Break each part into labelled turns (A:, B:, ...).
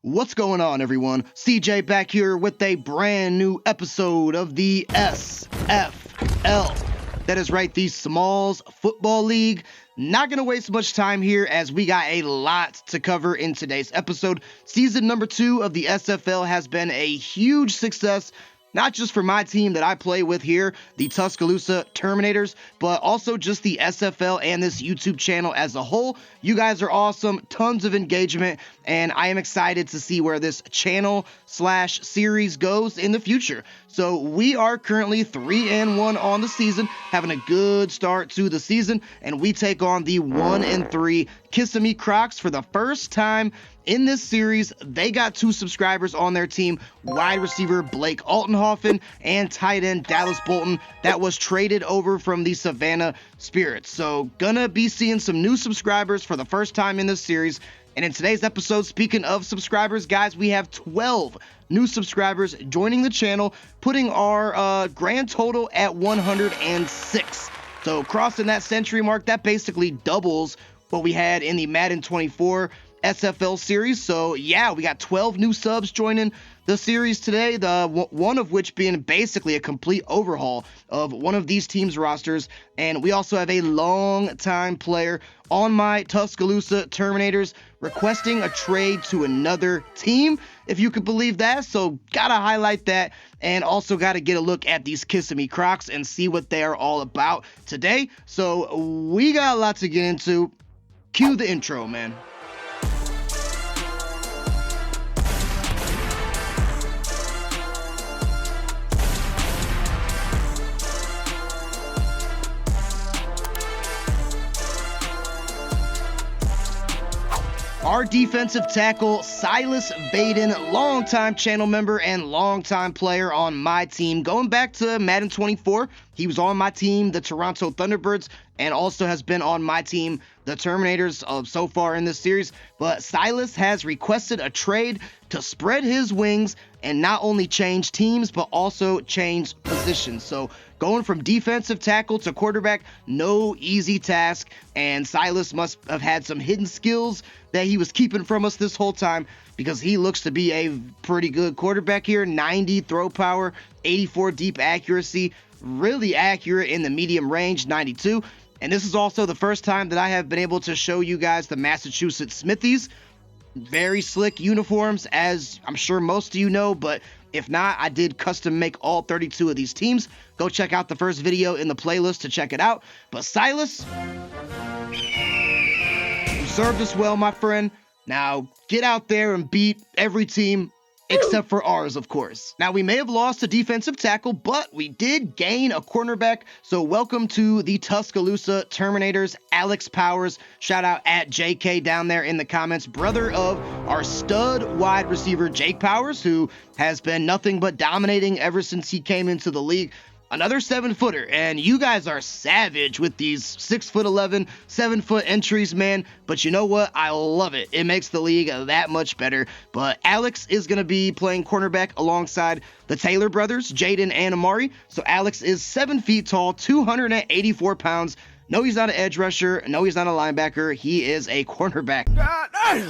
A: What's going on, everyone? CJ back here with a brand new episode of the SFL. That is right, the Smallz Football League. Not going to waste much time here as we got a lot to cover in today's episode. Season number 2 of the SFL has been a huge success, not just for my team that I play with here, the Tuscaloosa Terminators, but also just the SFL and this YouTube channel as a whole. You guys are awesome, tons of engagement, and I am excited to see where this channel/series goes in the future. So we are currently 3-1 on the season, having a good start to the season, and we take on the 1-3 Kissimmee Crocs for the first time in this series. They got 2 subscribers on their team, wide receiver Blake Altenhofen and tight end Dallas Bolton, that was traded over from the Savannah Spirits. So gonna be seeing some new subscribers for the first time in this series. And in today's episode, speaking of subscribers, guys, we have 12 new subscribers joining the channel, putting our grand total at 106. So crossing that century mark, that basically doubles what we had in the Madden 24 SFL series. So yeah, we got 12 new subs joining the series today, one of which being basically a complete overhaul of one of these teams' rosters. And we also have a long-time player on my Tuscaloosa Terminators requesting a trade to another team, if you could believe that. So gotta highlight that, and also gotta get a look at these Kissimmee Crocs and see what they are all about today. So we got a lot to get into. Cue the intro, man. Our defensive tackle, Silas Baden, longtime channel member and longtime player on my team. Going back to Madden 24, he was on my team, the Toronto Thunderbirds, and also has been on my team, the Terminators, so far in this series. But Silas has requested a trade to spread his wings and not only change teams, but also change positions. So going from defensive tackle to quarterback, no easy task, and Silas must have had some hidden skills that he was keeping from us this whole time, because he looks to be a pretty good quarterback here. 90 throw power, 84 deep accuracy, really accurate in the medium range, 92. And this is also the first time that I have been able to show you guys the Massachusetts Smithies. Very slick uniforms, as I'm sure most of you know, but if not, I did custom make all 32 of these teams. Go check out the first video in the playlist to check it out. But Silas, you served us well, my friend. Now get out there and beat every team except for ours, of course. Now, we may have lost a defensive tackle, but we did gain a cornerback. So welcome to the Tuscaloosa Terminators, Alex Powers. Shout out at JK down there in the comments, brother of our stud wide receiver Jake Powers, who has been nothing but dominating ever since he came into the league. Another 7-footer, and you guys are savage with these 6'11", 7-foot entries, man. But you know what? I love it. It makes the league that much better. But Alex is going to be playing cornerback alongside the Taylor brothers, Jaden and Amari. So Alex is 7 feet tall, 284 pounds. No, he's not an edge rusher. No, he's not a linebacker. He is a cornerback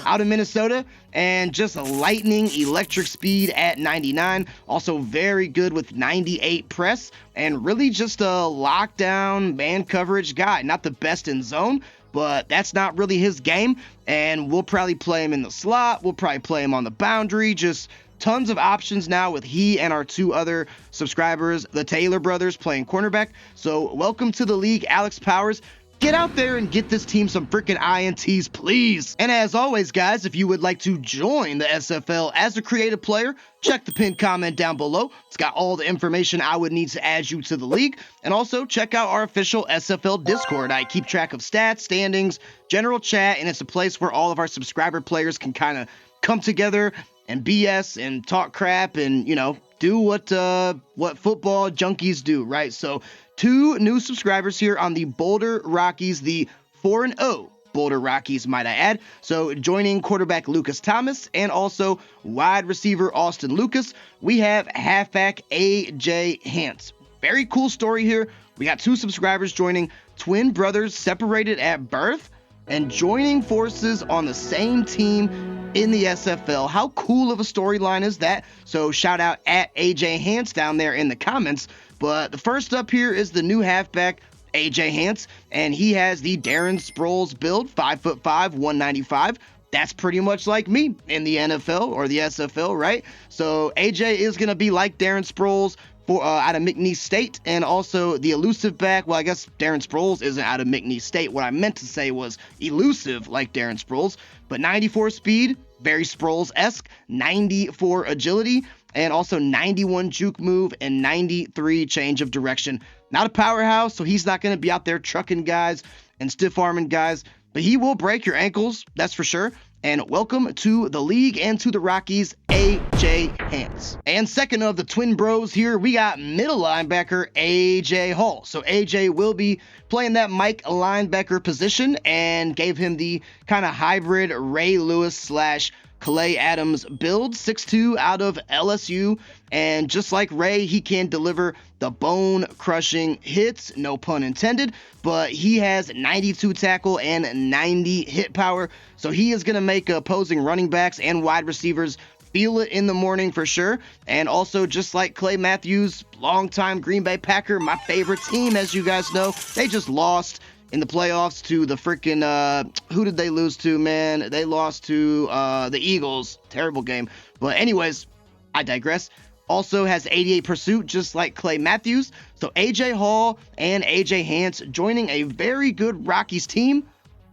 A: out of Minnesota, and just a lightning electric speed at 99. Also very good with 98 press, and really just a lockdown man coverage guy. Not the best in zone, but that's not really his game, and we'll probably play him in the slot. We'll probably play him on the boundary. Just tons of options now with he and our 2 other subscribers, the Taylor brothers, playing cornerback. So welcome to the league, Alex Powers. Get out there and get this team some freaking INTs, please. And as always, guys, if you would like to join the SFL as a creative player, check the pinned comment down below. It's got all the information I would need to add you to the league. And also check out our official SFL Discord. I keep track of stats, standings, general chat, and it's a place where all of our subscriber players can kind of come together and BS and talk crap and, you know, do what football junkies do, right? So 2 new subscribers here on the Boulder Rockies, the 4-0 Boulder Rockies, might I add. So joining quarterback Lucas Thomas and also wide receiver Austin Lucas, we have halfback AJ Hance. Very cool story here. We got 2 subscribers joining, twin brothers separated at birth. and joining forces on the same team in the SFL. How cool of a storyline is that? So shout out at AJ Hans down there in the comments. But the first up here is the new halfback, AJ Hans, and he has the Darren Sproles build, 5'5", 195. That's pretty much like me in the NFL or the SFL, right? So AJ is going to be like Darren Sproles out of McNeese State, and also the elusive back. Well, I guess Darren Sproles isn't out of McNeese State. What I meant to say was elusive like Darren Sproles, but 94 speed, very Sproles-esque, 94 agility, and also 91 juke move and 93 change of direction. Not a powerhouse, so he's not going to be out there trucking guys and stiff-arming guys, but he will break your ankles, that's for sure. And welcome to the league and to the Rockies, AJ Hans. And second of the twin bros here, we got middle linebacker AJ Hall. So AJ will be playing that Mike linebacker position and gave him the kind of hybrid Ray Lewis / Calais Adams build, 6'2" out of LSU, and just like Ray, he can deliver the bone-crushing hits, no pun intended, but he has 92 tackle and 90 hit power, so he is going to make opposing running backs and wide receivers feel it in the morning for sure. And also, just like Clay Matthews, longtime Green Bay Packer, my favorite team, as you guys know, they just lost in the playoffs to the freaking, who did they lose to, man? They lost to the Eagles. Terrible game. But anyways, I digress. Also has 88 pursuit, just like Clay Matthews. So AJ Hall and AJ Hans joining a very good Rockies team.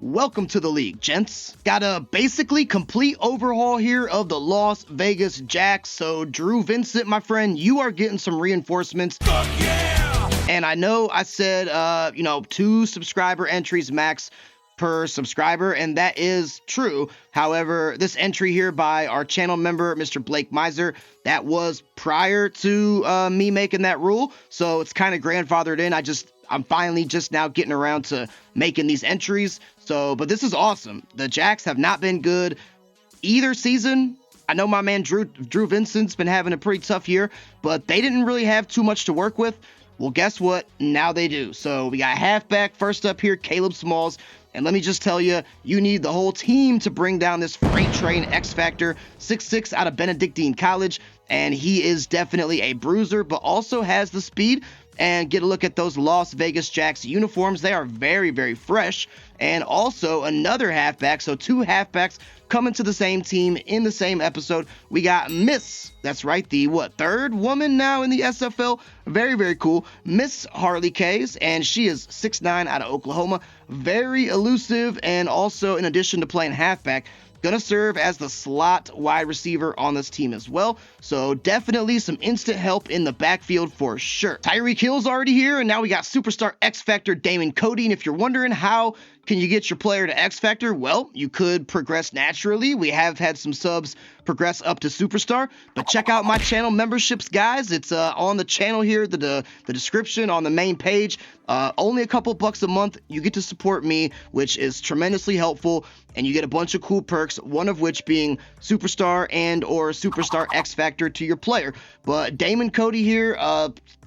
A: Welcome to the league, gents. Got a basically complete overhaul here of the Las Vegas Jacks. So Drew Vincent, my friend, you are getting some reinforcements. Fuck yeah! And I know I said, 2 subscriber entries max per subscriber, and that is true. However, this entry here by our channel member, Mr. Blake Miser, that was prior to me making that rule. So it's kind of grandfathered in. I'm finally just now getting around to making these entries. So, but this is awesome. The Jacks have not been good either season. I know my man Drew Vincent's been having a pretty tough year, but they didn't really have too much to work with. Well, guess what? Now they do. So we got halfback first up here, Caleb Smallz. And let me just tell you, you need the whole team to bring down this freight train X Factor, 6'6" out of Benedictine College. And he is definitely a bruiser, but also has the speed. And get a look at those Las Vegas Jacks uniforms. They are very, very fresh. And also another halfback. So 2 halfbacks coming to the same team in the same episode. We got Miss, that's right, the 3rd woman now in the SFL. Very, very cool. Miss Harley Kays, and she is 6'9" out of Oklahoma. Very elusive, and also in addition to playing halfback, gonna serve as the slot wide receiver on this team as well. So definitely some instant help in the backfield for sure. Tyreek Hill's already here, and now we got superstar X Factor Damon Cody. And if you're wondering how can you get your player to X Factor, well, you could progress naturally. We have had some subs progress up to superstar, but check out my channel memberships, guys. It's on the channel here, the description on the main page. Only a couple bucks a month. You get to support me, which is tremendously helpful, and you get a bunch of cool perks, one of which being superstar and or superstar X Factor to your player. But Damon Cody here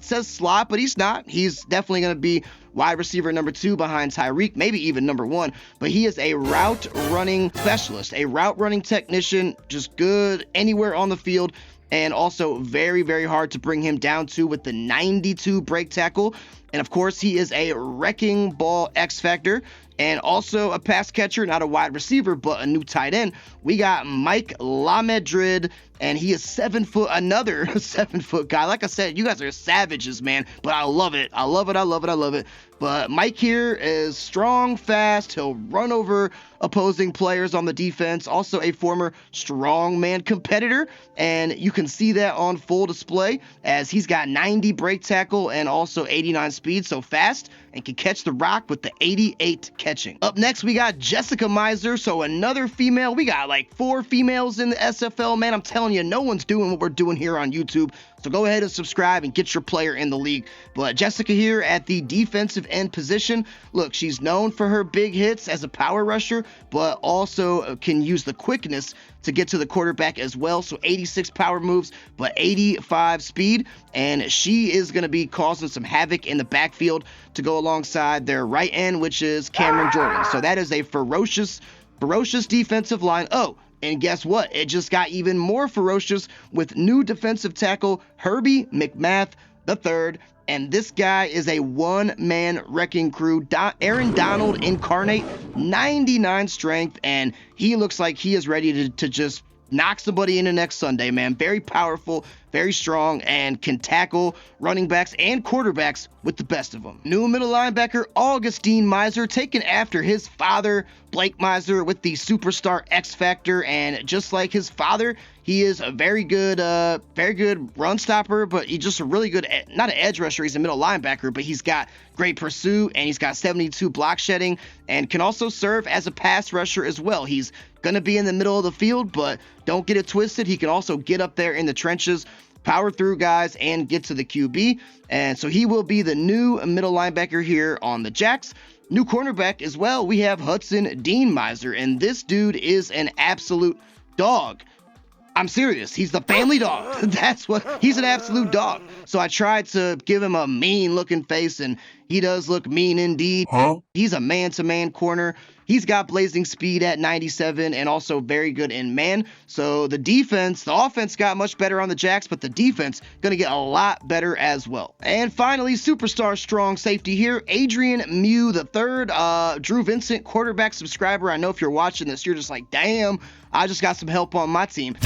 A: says slot, but he's not. He's definitely going to be wide receiver number 2 behind Tyreek, maybe even number 1, but he is a route running specialist, a route running technician, just good anywhere on the field, and also very, very hard to bring him down to with the 92 break tackle. And of course, he is a wrecking ball X Factor and also a pass catcher, not a wide receiver, but a new tight end. We got Mike LaMadrid, and he is 7 foot, another 7 foot guy. Like I said, you guys are savages, man, but I love it. I love it. I love it. I love it. But Mike here is strong, fast. He'll run over opposing players on the defense. Also a former strongman competitor, and you can see that on full display as he's got 90 break tackle and also 89 speed, so fast, and can catch the rock with the 88 catching. Up next, we got Jessica Miser, so another female. We got like 4 females in the SFL, man. I'm telling you, no one's doing what we're doing here on YouTube. So go ahead and subscribe and get your player in the league. But Jessica here at the defensive end position, look, she's known for her big hits as a power rusher, but also can use the quickness to get to the quarterback as well. So 86 power moves, but 85 speed. And she is going to be causing some havoc in the backfield to go alongside their right end, which is Cameron Jordan. So that is a ferocious defensive line. Oh, and guess what? It just got even more ferocious with new defensive tackle Herbie McMath III. And this guy is a one-man wrecking crew. Aaron Donald incarnate, 99 strength, and he looks like he is ready to just knock somebody into next Sunday, man. Very powerful, very strong, and can tackle running backs and quarterbacks with the best of them. New middle linebacker Augustine Miser, taken after his father, Blake Miser, with the superstar X Factor, and just like his father, he is a very good run stopper, but he's just a really good, not an edge rusher, he's a middle linebacker, but he's got great pursuit, and he's got 72 block shedding, and can also serve as a pass rusher as well. He's going to be in the middle of the field, but don't get it twisted. He can also get up there in the trenches, power through guys, and get to the QB. And so he will be the new middle linebacker here on the Jacks. New cornerback as well, we have Hudson Dean Miser, and this dude is an absolute dog. I'm serious. He's the family dog. He's an absolute dog. So I tried to give him a mean looking face, and he does look mean indeed. He's a man-to-man corner. He's got blazing speed at 97 and also very good in man. So the offense got much better on the Jacks, but the defense going to get a lot better as well. And finally, superstar strong safety here, Adrian Mew III, Drew Vincent quarterback subscriber. I know if you're watching this, you're just like, damn, I just got some help on my team.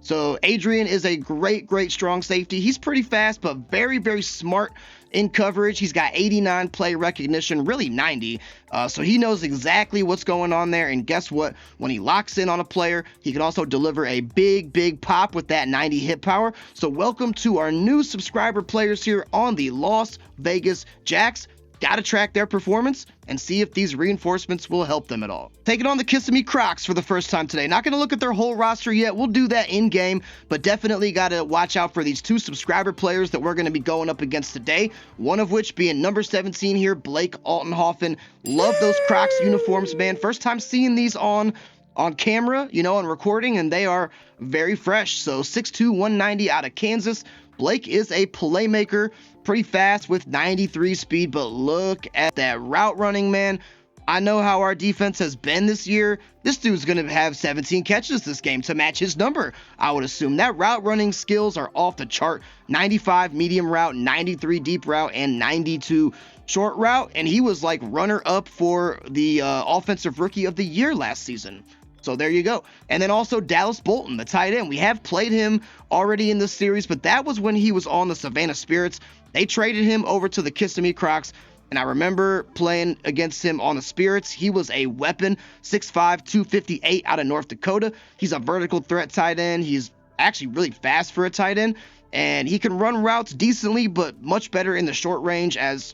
A: So Adrian is a great strong safety. He's pretty fast, but very smart in coverage. He's got 89 play recognition, really 90. So he knows exactly what's going on there. And guess what? When he locks in on a player, he can also deliver a big pop with that 90 hit power. So welcome to our new subscriber players here on the Las Vegas Jacks. Got to track their performance and see if these reinforcements will help them at all. Taking on the Kissimmee Crocs for the first time today. Not going to look at their whole roster yet. We'll do that in game, but definitely got to watch out for these two subscriber players that we're going to be going up against today. One of which being number 17 here, Blake Altenhofen. Love those Crocs uniforms, man. First time seeing these on camera, on recording, and they are very fresh. So 6'2", 190 out of Kansas. Blake is a playmaker, pretty fast with 93 speed, but look at that route running, man. I know how our defense has been this year. This dude's going to have 17 catches this game to match his number, I would assume. That route running skills are off the chart. 95 medium route, 93 deep route, and 92 short route. And he was like runner-up for the Offensive Rookie of the Year last season. So there you go. And then also Dallas Bolton, the tight end. We have played him already in this series, but that was when he was on the Savannah Spirits. They traded him over to the Kissimmee Crocs, and I remember playing against him on the Spirits. He was a weapon, 6'5", 258 out of North Dakota. He's a vertical threat tight end. He's actually really fast for a tight end, and he can run routes decently, but much better in the short range as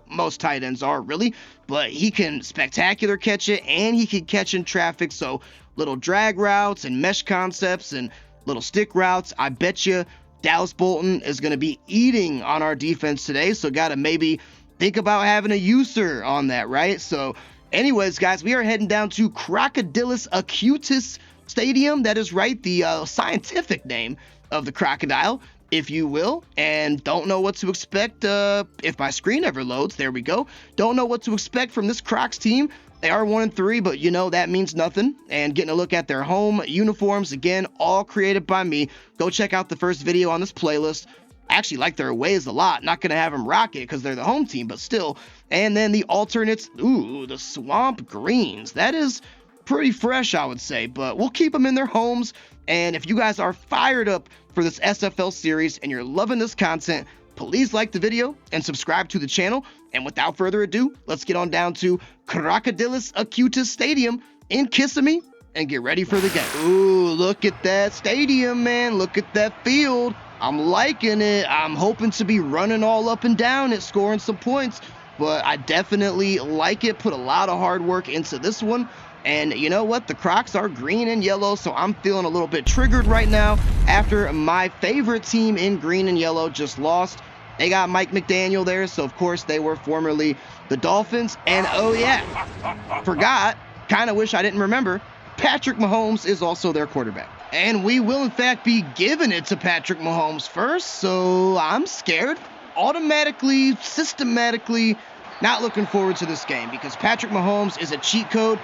A: most tight ends are really, but he can spectacular catch it, and he can catch in traffic. So little drag routes and mesh concepts and little stick routes. I bet you Dallas Bolton is going to be eating on our defense today. So got to maybe think about having a user on that, right? So anyways, guys, we are heading down to Crocodilus Acutus Stadium. That is right, the scientific name of the crocodile, if you will, and don't know what to expect if my screen ever loads. There we go. Don't know what to expect from this Crocs team. They are 1-3, but that means nothing. And getting a look at their home uniforms, again, all created by me. Go check out the first video on this playlist. I actually like their aways a lot. Not going to have them rock it because they're the home team, but still. And then the alternates, the Swamp Greens. That is pretty fresh, I would say, but we'll keep them in their homes. And if you guys are fired up for this SFL series and you're loving this content, please like the video and subscribe to the channel. And without further ado, let's get on down to Crocodilus Acutus Stadium in Kissimmee and get ready for the game. Ooh, look at that stadium, man. Look at that field. I'm liking it. I'm hoping to be running all up and down it, scoring some points, but I definitely like it. Put a lot of hard work into this one. And you know what? The Crocs are green and yellow, so I'm feeling a little bit triggered right now after my favorite team in green and yellow just lost. They got Mike McDaniel there, so of course they were formerly the Dolphins. And oh yeah, forgot, kind of wish I didn't remember, Patrick Mahomes is also their quarterback. And we will in fact be giving it to Patrick Mahomes first, so I'm scared. Automatically, systematically, not looking forward to this game because Patrick Mahomes is a cheat code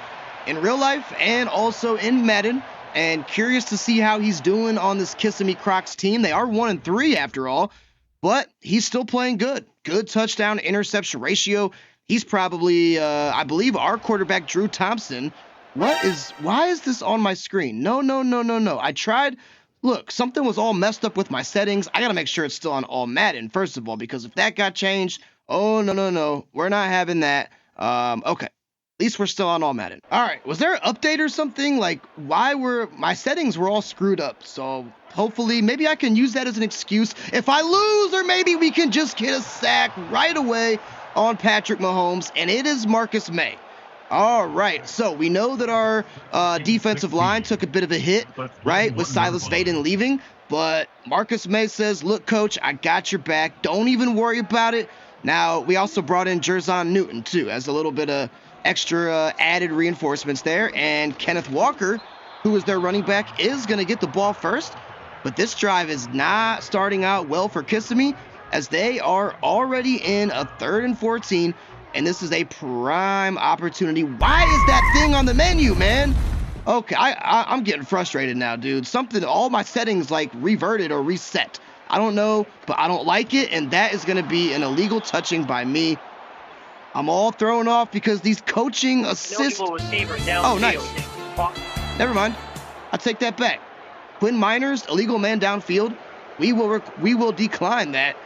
A: in real life and also in Madden, and curious to see how he's doing on this Kissimmee Crocs team. They are 1-3 after all, but he's still playing good. Good touchdown interception ratio. He's probably, I believe, our quarterback, Drew Thompson. Why is this on my screen? No. I tried. Look, something was all messed up with my settings. I got to make sure it's still on all Madden, first of all, because if that got changed, oh, no. We're not having that. Okay. At least we're still on all Madden. All right. Was there an update or something? Like, why were my settings were all screwed up? So hopefully, maybe I can use that as an excuse if I lose, or maybe we can just get a sack right away on Patrick Mahomes, and it is Marcus May. All right, so we know that our defensive line took a bit of a hit, right, with Silas Vaden leaving, but Marcus May says, look, coach, I got your back. Don't even worry about it. Now, we also brought in Jerzon Newton, too, as a little bit of extra added reinforcements there, and Kenneth Walker, who is their running back, is going to get the ball first, but this drive is not starting out well for Kissimmee, as they are already in a 3rd and 14, and this is a prime opportunity. Why is that thing on the menu, man? Okay, I'm getting frustrated now, dude. All my settings like reverted or reset. I don't know, but I don't like it, and that is going to be an illegal touching by me. I'm all thrown off because these coaching assists. Oh, nice. Never mind. I take that back. Quinn Miners, illegal man downfield. We will decline that.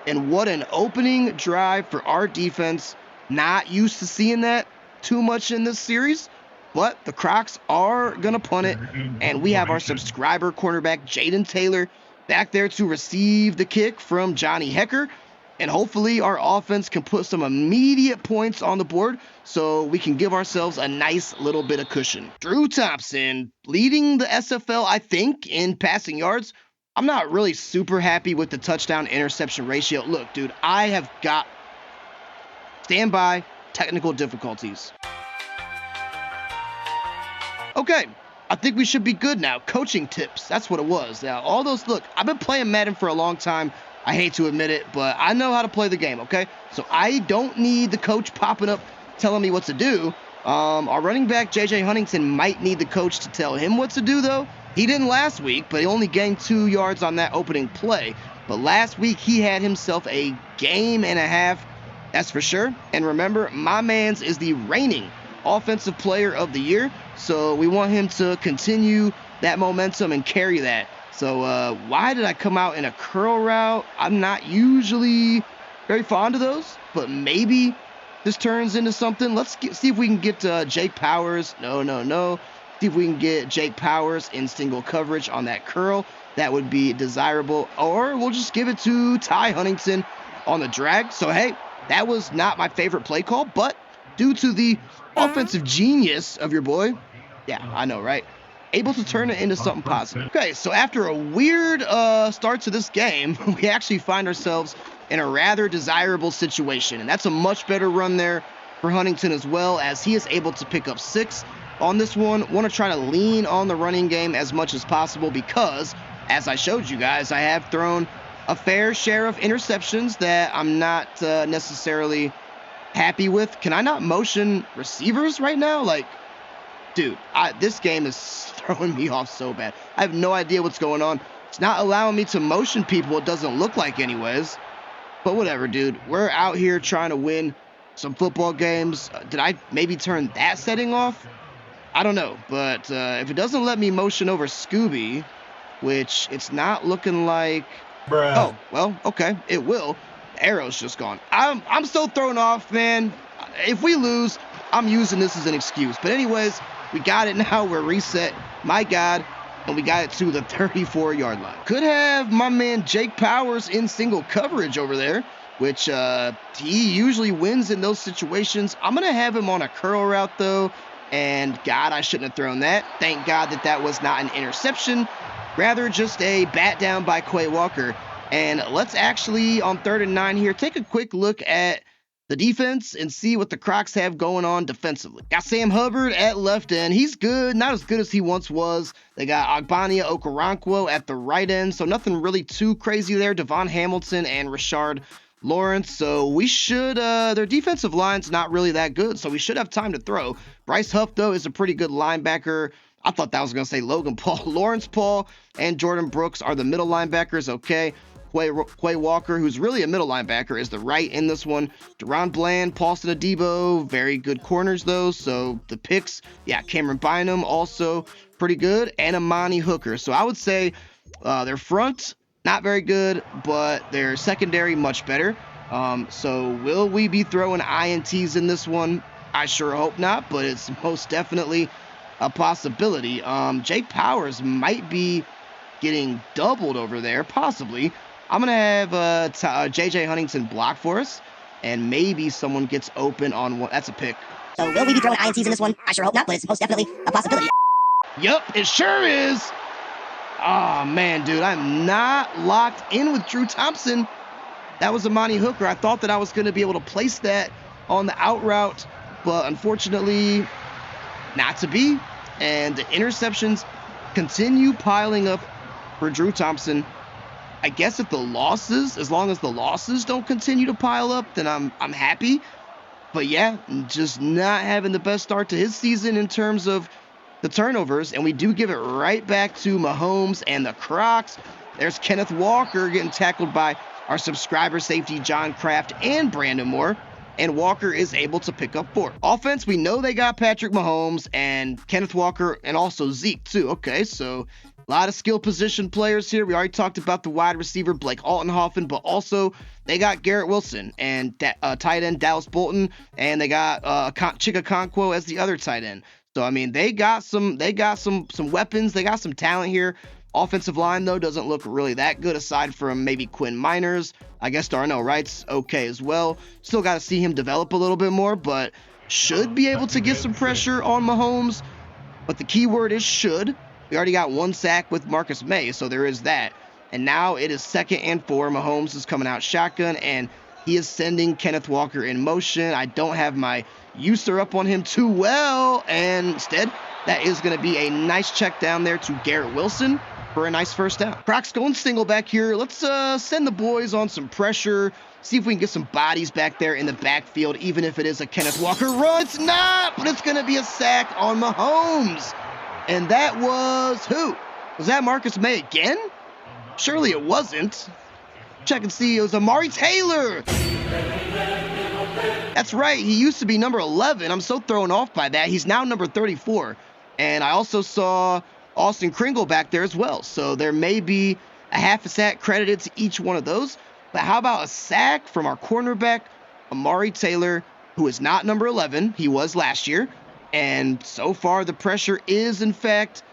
A: And what an opening drive for our defense. Not used to seeing that too much in this series, but the Crocs are going to punt it, and we have our subscriber cornerback, Jaden Taylor, back there to receive the kick from Johnny Hecker, and hopefully our offense can put some immediate points on the board so we can give ourselves a nice little bit of cushion. Drew Thompson leading the SFL, I think, in passing yards. I'm not really super happy with the touchdown interception ratio. Look, dude, I have got standby technical difficulties. Okay, I think we should be good now. Coaching tips, that's what it was. Now, all those, look, I've been playing Madden for a long time. I hate to admit it, but I know how to play the game, okay? So I don't need the coach popping up telling me what to do. Our running back, J.J. Huntington, might need the coach to tell him what to do, though. He didn't last week, but he only gained 2 yards on that opening play. But last week, he had himself a game and a half. That's for sure. And remember, my man's is the reigning offensive player of the year. So we want him to continue that momentum and carry that. So why did I come out in a curl route? I'm not usually very fond of those, but maybe this turns into something. Let's see if we can get Jake Powers. No. See if we can get Jake Powers in single coverage on that curl. That would be desirable. Or we'll just give it to Ty Huntington on the drag. So, hey, that was not my favorite play call, but due to the offensive genius of your boy, yeah, I know, right? Able to turn it into something positive. Okay, so after a weird start to this game, we actually find ourselves in a rather desirable situation, and that's a much better run there for Huntington as well, as he is able to pick up 6 on this one. Want to try to lean on the running game as much as possible because, as I showed you guys, I have thrown a fair share of interceptions that I'm not necessarily happy with. Can I not motion receivers right now? Like, dude, this game is throwing me off so bad. I have no idea what's going on. It's not allowing me to motion people. It doesn't look like anyways. But whatever, dude. We're out here trying to win some football games. Did I maybe turn that setting off? I don't know. But if it doesn't let me motion over Scooby, which it's not looking like... Bruh. Oh, well, okay. It will. The arrow's just gone. I'm so thrown off, man. If we lose, I'm using this as an excuse. But anyways, we got it now. We're reset. My God. And we got it to the 34-yard line. Could have my man Jake Powers in single coverage over there, which he usually wins in those situations. I'm going to have him on a curl route, though. And God, I shouldn't have thrown that. Thank God that that was not an interception, rather just a bat down by Quay Walker. And let's actually, on 3rd and 9 here, take a quick look at the defense and see what the Crocs have going on defensively. Got Sam Hubbard at left end. He's good, not as good as he once was. They got Agbania Okoronkwo at the right end, so nothing really too crazy there. Devon Hamilton and Rashard Lawrence. So we should, their defensive line's not really that good, so we should have time to throw. Bryce Huff, though, is a pretty good linebacker. I thought that I was going to say Logan Paul. Lawrence Paul and Jordan Brooks are the middle linebackers, okay. Quay Walker, who's really a middle linebacker, is the right in this one. Deron Bland, Paulson Adebo, very good corners, though. So the picks, yeah, Cameron Bynum, also pretty good. And Amani Hooker. So I would say their front, not very good, but their secondary, much better. So will we be throwing INTs in this one? I sure hope not, but it's most definitely a possibility. Jake Powers might be getting doubled over there, possibly. I'm going to have JJ Huntington block for us, and maybe someone gets open on one. That's a pick.
B: So will we be throwing INTs in this one? I sure hope not, but it's most definitely a possibility.
A: Yup, it sure is. Oh, man, dude, I'm not locked in with Drew Thompson. That was Amani Hooker. I thought that I was going to be able to place that on the out route, but unfortunately, not to be. And the interceptions continue piling up for Drew Thompson. I guess if the losses, as long as the losses don't continue to pile up, then I'm happy. But yeah, just not having the best start to his season in terms of the turnovers. And we do give it right back to Mahomes and the Crocs. There's Kenneth Walker getting tackled by our subscriber safety, John Kraft and Brandon Moore. And Walker is able to pick up 4. Offense, we know they got Patrick Mahomes and Kenneth Walker and also Zeke too. Okay, so a lot of skill position players here. We already talked about the wide receiver, Blake Altenhofen, but also they got Garrett Wilson and tight end Dallas Bolton, and they got Chika Okonkwo as the other tight end. So I mean, they got some weapons, they got some talent here. Offensive line, though, doesn't look really that good aside from maybe Quinn Miners. I guess Darnell Wright's okay as well. Still got to see him develop a little bit more, but should be able to get some pressure on Mahomes. But the key word is should. We already got 1 sack with Marcus May, so there is that. And now it is 2nd and 4. Mahomes is coming out shotgun, and he is sending Kenneth Walker in motion. I don't have my user up on him too well, and instead, that is going to be a nice check down there to Garrett Wilson for a nice first down. Crocs going single back here. Let's send the boys on some pressure. See if we can get some bodies back there in the backfield, even if it is a Kenneth Walker run. It's not, but it's going to be a sack on Mahomes. And that was who? Was that Marcus May again? Surely it wasn't. Check and see. It was Amari Taylor. That's right. He used to be number 11. I'm so thrown off by that. He's now number 34. And I also saw Austin Kringle back there as well. So there may be a half a sack credited to each one of those. But how about a sack from our cornerback, Amari Taylor, who is not number 11. He was last year. And so far, the pressure is, in fact,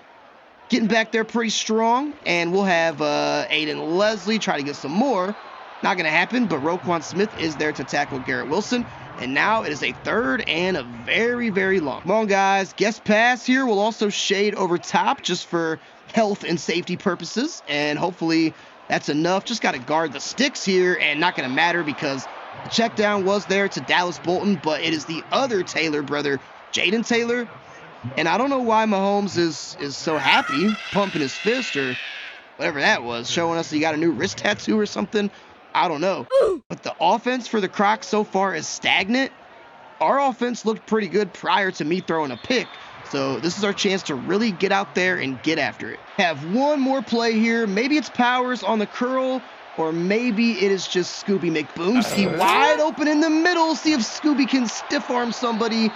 A: getting back there pretty strong. And we'll have Aiden Leslie try to get some more. Not going to happen, but Roquan Smith is there to tackle Garrett Wilson. And now it is a 3rd and a very, very long. Come on, guys. Guest pass here will also shade over top just for health and safety purposes. And hopefully that's enough. Just got to guard the sticks here, and not going to matter because the check down was there to Dallas Bolton, but it is the other Taylor brother, Jaden Taylor. And I don't know why Mahomes is so happy, pumping his fist or whatever that was, showing us he got a new wrist tattoo or something. I don't know. But the offense for the Crocs so far is stagnant. Our offense looked pretty good prior to me throwing a pick. So this is our chance to really get out there and get after it. Have one more play here. Maybe it's Powers on the curl, or maybe it is just Scooby McBoomski wide open in the middle. See if Scooby can stiff arm somebody.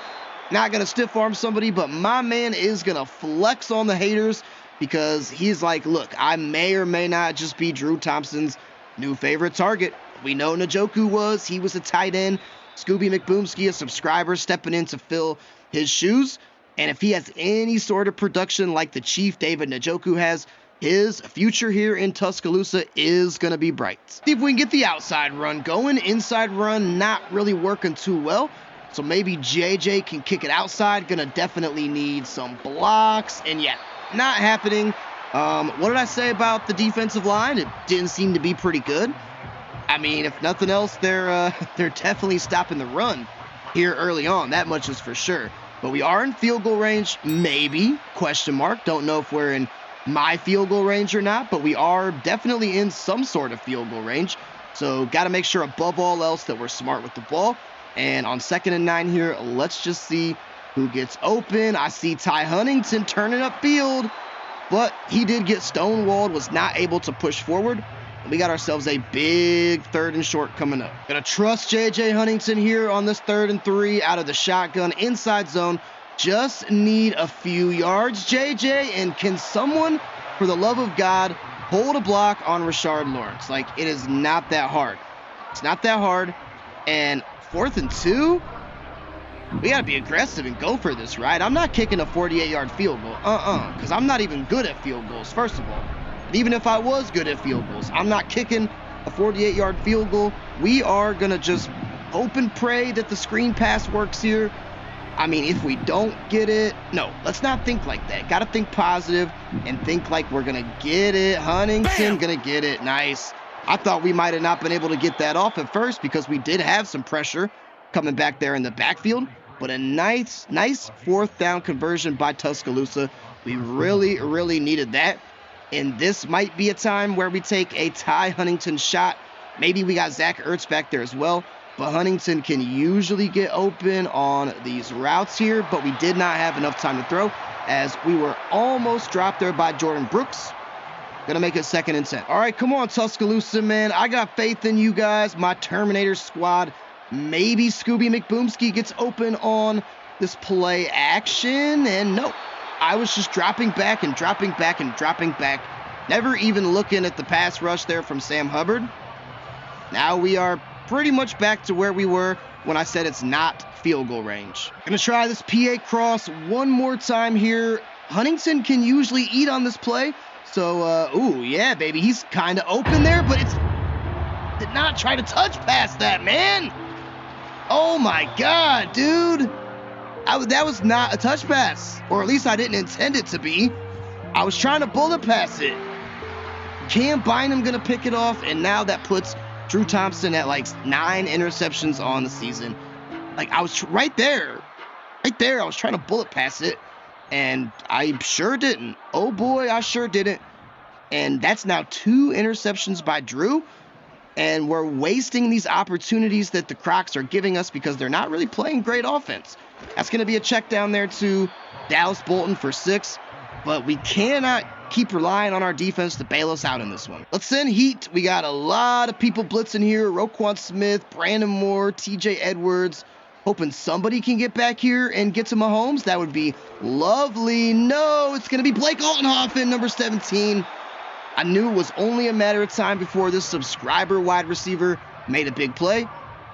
A: Not going to stiff arm somebody, but my man is going to flex on the haters because he's like, look, I may or may not just be Drew Thompson's new favorite target. We know Njoku he was a tight end. Scooby McBoomski, a subscriber, stepping in to fill his shoes. And if he has any sort of production like the Chief David Njoku has, his future here in Tuscaloosa is going to be bright. See if we can get the outside run going. Inside run not really working too well. So maybe JJ can kick it outside. Gonna definitely need some blocks. And yeah, not happening. What did I say about the defensive line? It didn't seem to be pretty good. I mean, if nothing else, they're definitely stopping the run here early on. That much is for sure. But we are in field goal range, maybe, question mark. Don't know if we're in my field goal range or not, but we are definitely in some sort of field goal range. So got to make sure above all else that we're smart with the ball. And on 2nd and 9 here, let's just see who gets open. I see Ty Huntington turning upfield, but he did get stonewalled, was not able to push forward. We got ourselves a big 3rd and short coming up. Gonna trust JJ Huntington here on this 3rd and 3 out of the shotgun inside zone. Just need a few yards, JJ, and can someone, for the love of God, hold a block on Rashard Lawrence? Like, it is not that hard. It's not that hard. And 4th and 2? We got to be aggressive and go for this, right? I'm not kicking a 48-yard field goal. Because I'm not even good at field goals, first of all. And even if I was good at field goals, I'm not kicking a 48-yard field goal. We are going to just hope and pray that the screen pass works here. I mean, if we don't get it, no, let's not think like that. Got to think positive and think like we're going to get it. Huntington going to get it. Nice. I thought we might have not been able to get that off at first because we did have some pressure coming back there in the backfield. But a nice 4th down conversion by Tuscaloosa. We really needed that. And this might be a time where we take a Ty Huntington shot. Maybe we got Zach Ertz back there as well. But Huntington can usually get open on these routes here. But we did not have enough time to throw as we were almost dropped there by Jordan Brooks. Gonna make it 2nd and 10. All right, come on, Tuscaloosa, man. I got faith in you guys, my Terminator squad. Maybe Scooby McBoomski gets open on this play action. And no, I was just dropping back and dropping back and dropping back. Never even looking at the pass rush there from Sam Hubbard. Now we are pretty much back to where we were when I said it's not field goal range. Gonna try this PA cross one more time here. Huntington can usually eat on this play. So, ooh, yeah, baby, he's kind of open there, but did not try to touch past that, man. Oh my God, dude. That was not a touch pass, or at least I didn't intend it to be. I was trying to bullet pass it. Cam Bynum gonna pick it off, and now that puts Drew Thompson at like 9 interceptions on the season. Like, I was right there. I was trying to bullet pass it. And I sure didn't. Oh boy, I sure didn't. And that's now 2 interceptions by Drew. And we're wasting these opportunities that the Crocs are giving us because they're not really playing great offense. That's going to be a check down there to Dallas Bolton for 6. But we cannot keep relying on our defense to bail us out in this one. Let's send heat. We got a lot of people blitzing here. Roquan Smith, Brandon Moore, TJ Edwards. Hoping somebody can get back here and get to Mahomes. That would be lovely. No, it's going to be Blake Altenhofen, number 17. I knew it was only a matter of time before this subscriber wide receiver made a big play.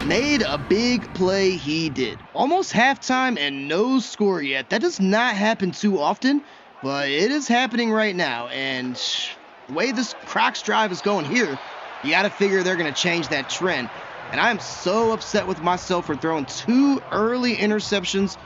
A: Made a big play, he did. Almost halftime and no score yet. That does not happen too often, but it is happening right now. And the way this Crocs drive is going here, you got to figure they're going to change that trend. And I am so upset with myself for throwing 2 early interceptions.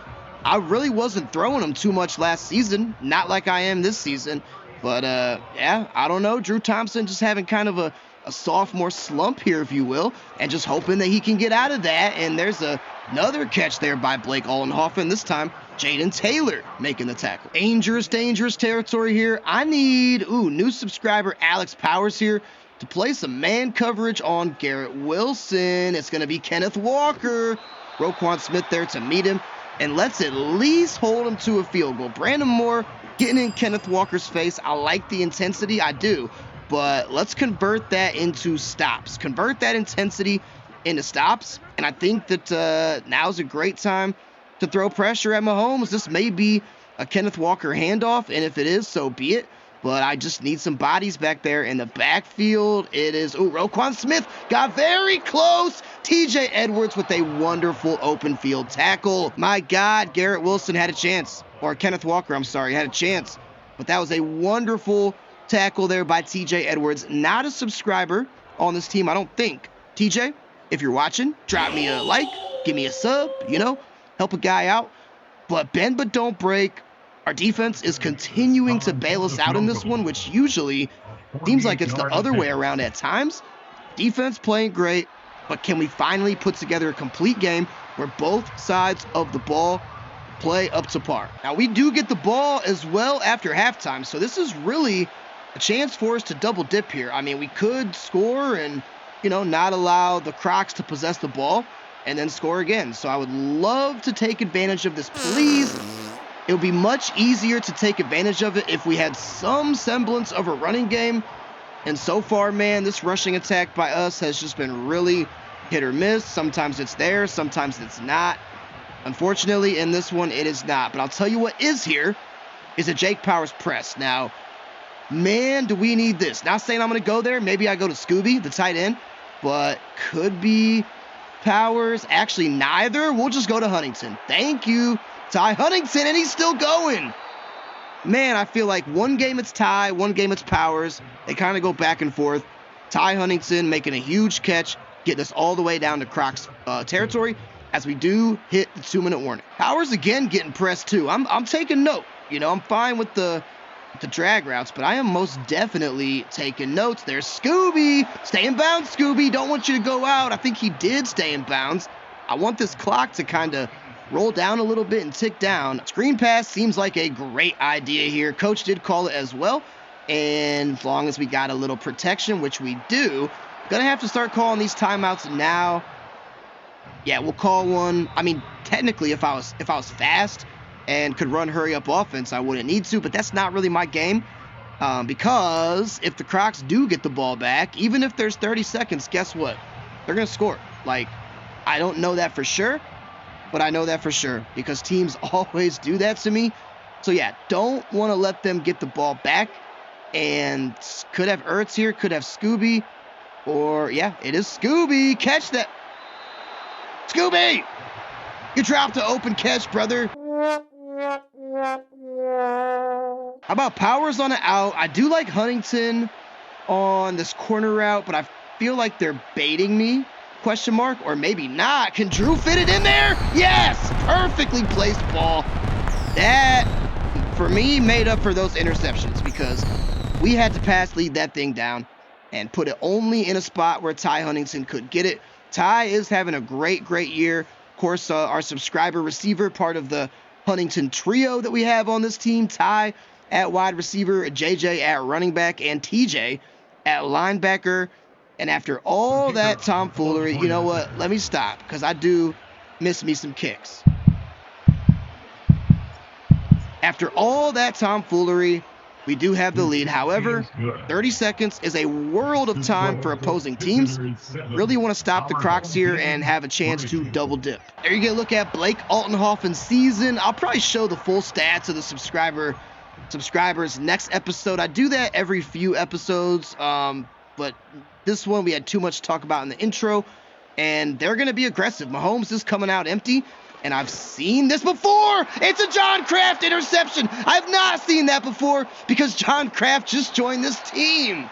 A: I really wasn't throwing them too much last season. Not like I am this season. But, yeah, I don't know. Drew Thompson just having kind of a sophomore slump here, if you will. And just hoping that he can get out of that. And there's another catch there by Blake Altenhofen. This time, Jaden Taylor making the tackle. Dangerous territory here. I need, new subscriber Alex Powers here to play some man coverage on Garrett Wilson. It's going to be Kenneth Walker. Roquan Smith there to meet him. And let's at least hold him to a field goal. Brandon Moore getting in Kenneth Walker's face. I like the intensity. I do. But let's convert that into stops. Convert that intensity into stops. And I think that now's a great time to throw pressure at Mahomes. This may be a Kenneth Walker handoff. And if it is, so be it. But I just need some bodies back there in the backfield. It is, Roquan Smith got very close. TJ Edwards with a wonderful open field tackle. My God, Garrett Wilson had a chance. Or Kenneth Walker, I'm sorry, had a chance. But that was a wonderful tackle there by TJ Edwards. Not a subscriber on this team, I don't think. TJ, if you're watching, drop me a like, give me a sub, help a guy out. But bend but don't break. Our defense is continuing to bail us out in this one, which usually seems like it's the other way around at times. Defense playing great, but can we finally put together a complete game where both sides of the ball play up to par? Now, we do get the ball as well after halftime, so this is really a chance for us to double dip here. I mean, we could score and, not allow the Crocs to possess the ball and then score again. So I would love to take advantage of this, please. It would be much easier to take advantage of it if we had some semblance of a running game. And so far, man, this rushing attack by us has just been really hit or miss. Sometimes it's there, sometimes it's not. Unfortunately, in this one, it is not. But I'll tell you what is here is a Jake Powers press. Now, man, do we need this. Not saying I'm going to go there. Maybe I go to Scooby, the tight end. But could be Powers. Actually, neither. We'll just go to Huntington. Thank you, Ty Huntington, and he's still going. Man, I feel like one game it's Ty, one game it's Powers. They kind of go back and forth. Ty Huntington making a huge catch, getting us all the way down to Crocs territory as we do hit the 2-minute warning. Powers again getting pressed too. I'm taking note. I'm fine with the drag routes, but I am most definitely taking notes. There's Scooby. Stay in bounds, Scooby. Don't want you to go out. I think he did stay in bounds. I want this clock to kind of roll down a little bit and tick down. Screen pass seems like a great idea here. Coach did call it as well. And as long as we got a little protection, which we do, gonna have to start calling these timeouts now. Yeah, we'll call one. I mean, technically, if I was fast and could run hurry up offense, I wouldn't need to, but that's not really my game. Because if the Crocs do get the ball back, even if there's 30 seconds, guess what? They're gonna score. Like, I don't know that for sure, but I know that for sure because teams always do that to me. So yeah, don't want to let them get the ball back. And could have Ertz here, could have Scooby, or yeah, it is Scooby. Catch that. Scooby! You dropped the open catch, brother. How about Powers on an out? I do like Huntington on this corner route, but I feel like they're baiting me, question mark, or maybe not. Can Drew fit it in there? Yes! Perfectly placed ball. That, for me, made up for those interceptions because we had to pass lead that thing down and put it only in a spot where Ty Huntington could get it. Ty is having a great year. Of course, our subscriber receiver, part of the Huntington trio that we have on this team. Ty at wide receiver, JJ at running back, and TJ at linebacker. And after all that tomfoolery, you know what? Let me stop because I do miss me some kicks. After all that tomfoolery, we do have the lead. However, 30 seconds is a world of time for opposing teams. Really want to stop the Crocs here and have a chance to double dip. There you get a look at Blake Altenhoffen's season. I'll probably show the full stats of the subscribers next episode. I do that every few episodes, but this one we had too much to talk about in the intro, and they're going to be aggressive. Mahomes is coming out empty. And I've seen this before. It's a John Kraft interception. I've not seen that before because John Kraft just joined this team.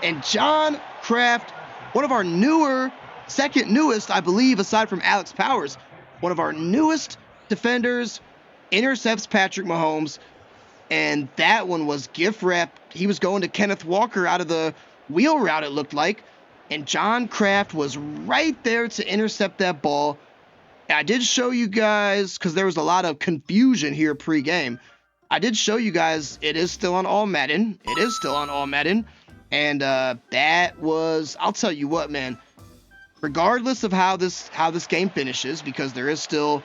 A: And John Kraft, one of our newer, second newest, I believe, aside from Alex Powers, one of our newest defenders, intercepts Patrick Mahomes. And that one was gift wrapped. He was going to Kenneth Walker out of the wheel route, it looked like. And John Kraft was right there to intercept that ball. I did show you guys, because there was a lot of confusion here pre-game, I did show you guys it is still on all Madden. It is still on all Madden. And that was, I'll tell you what, man, regardless of how this game finishes, because there is still,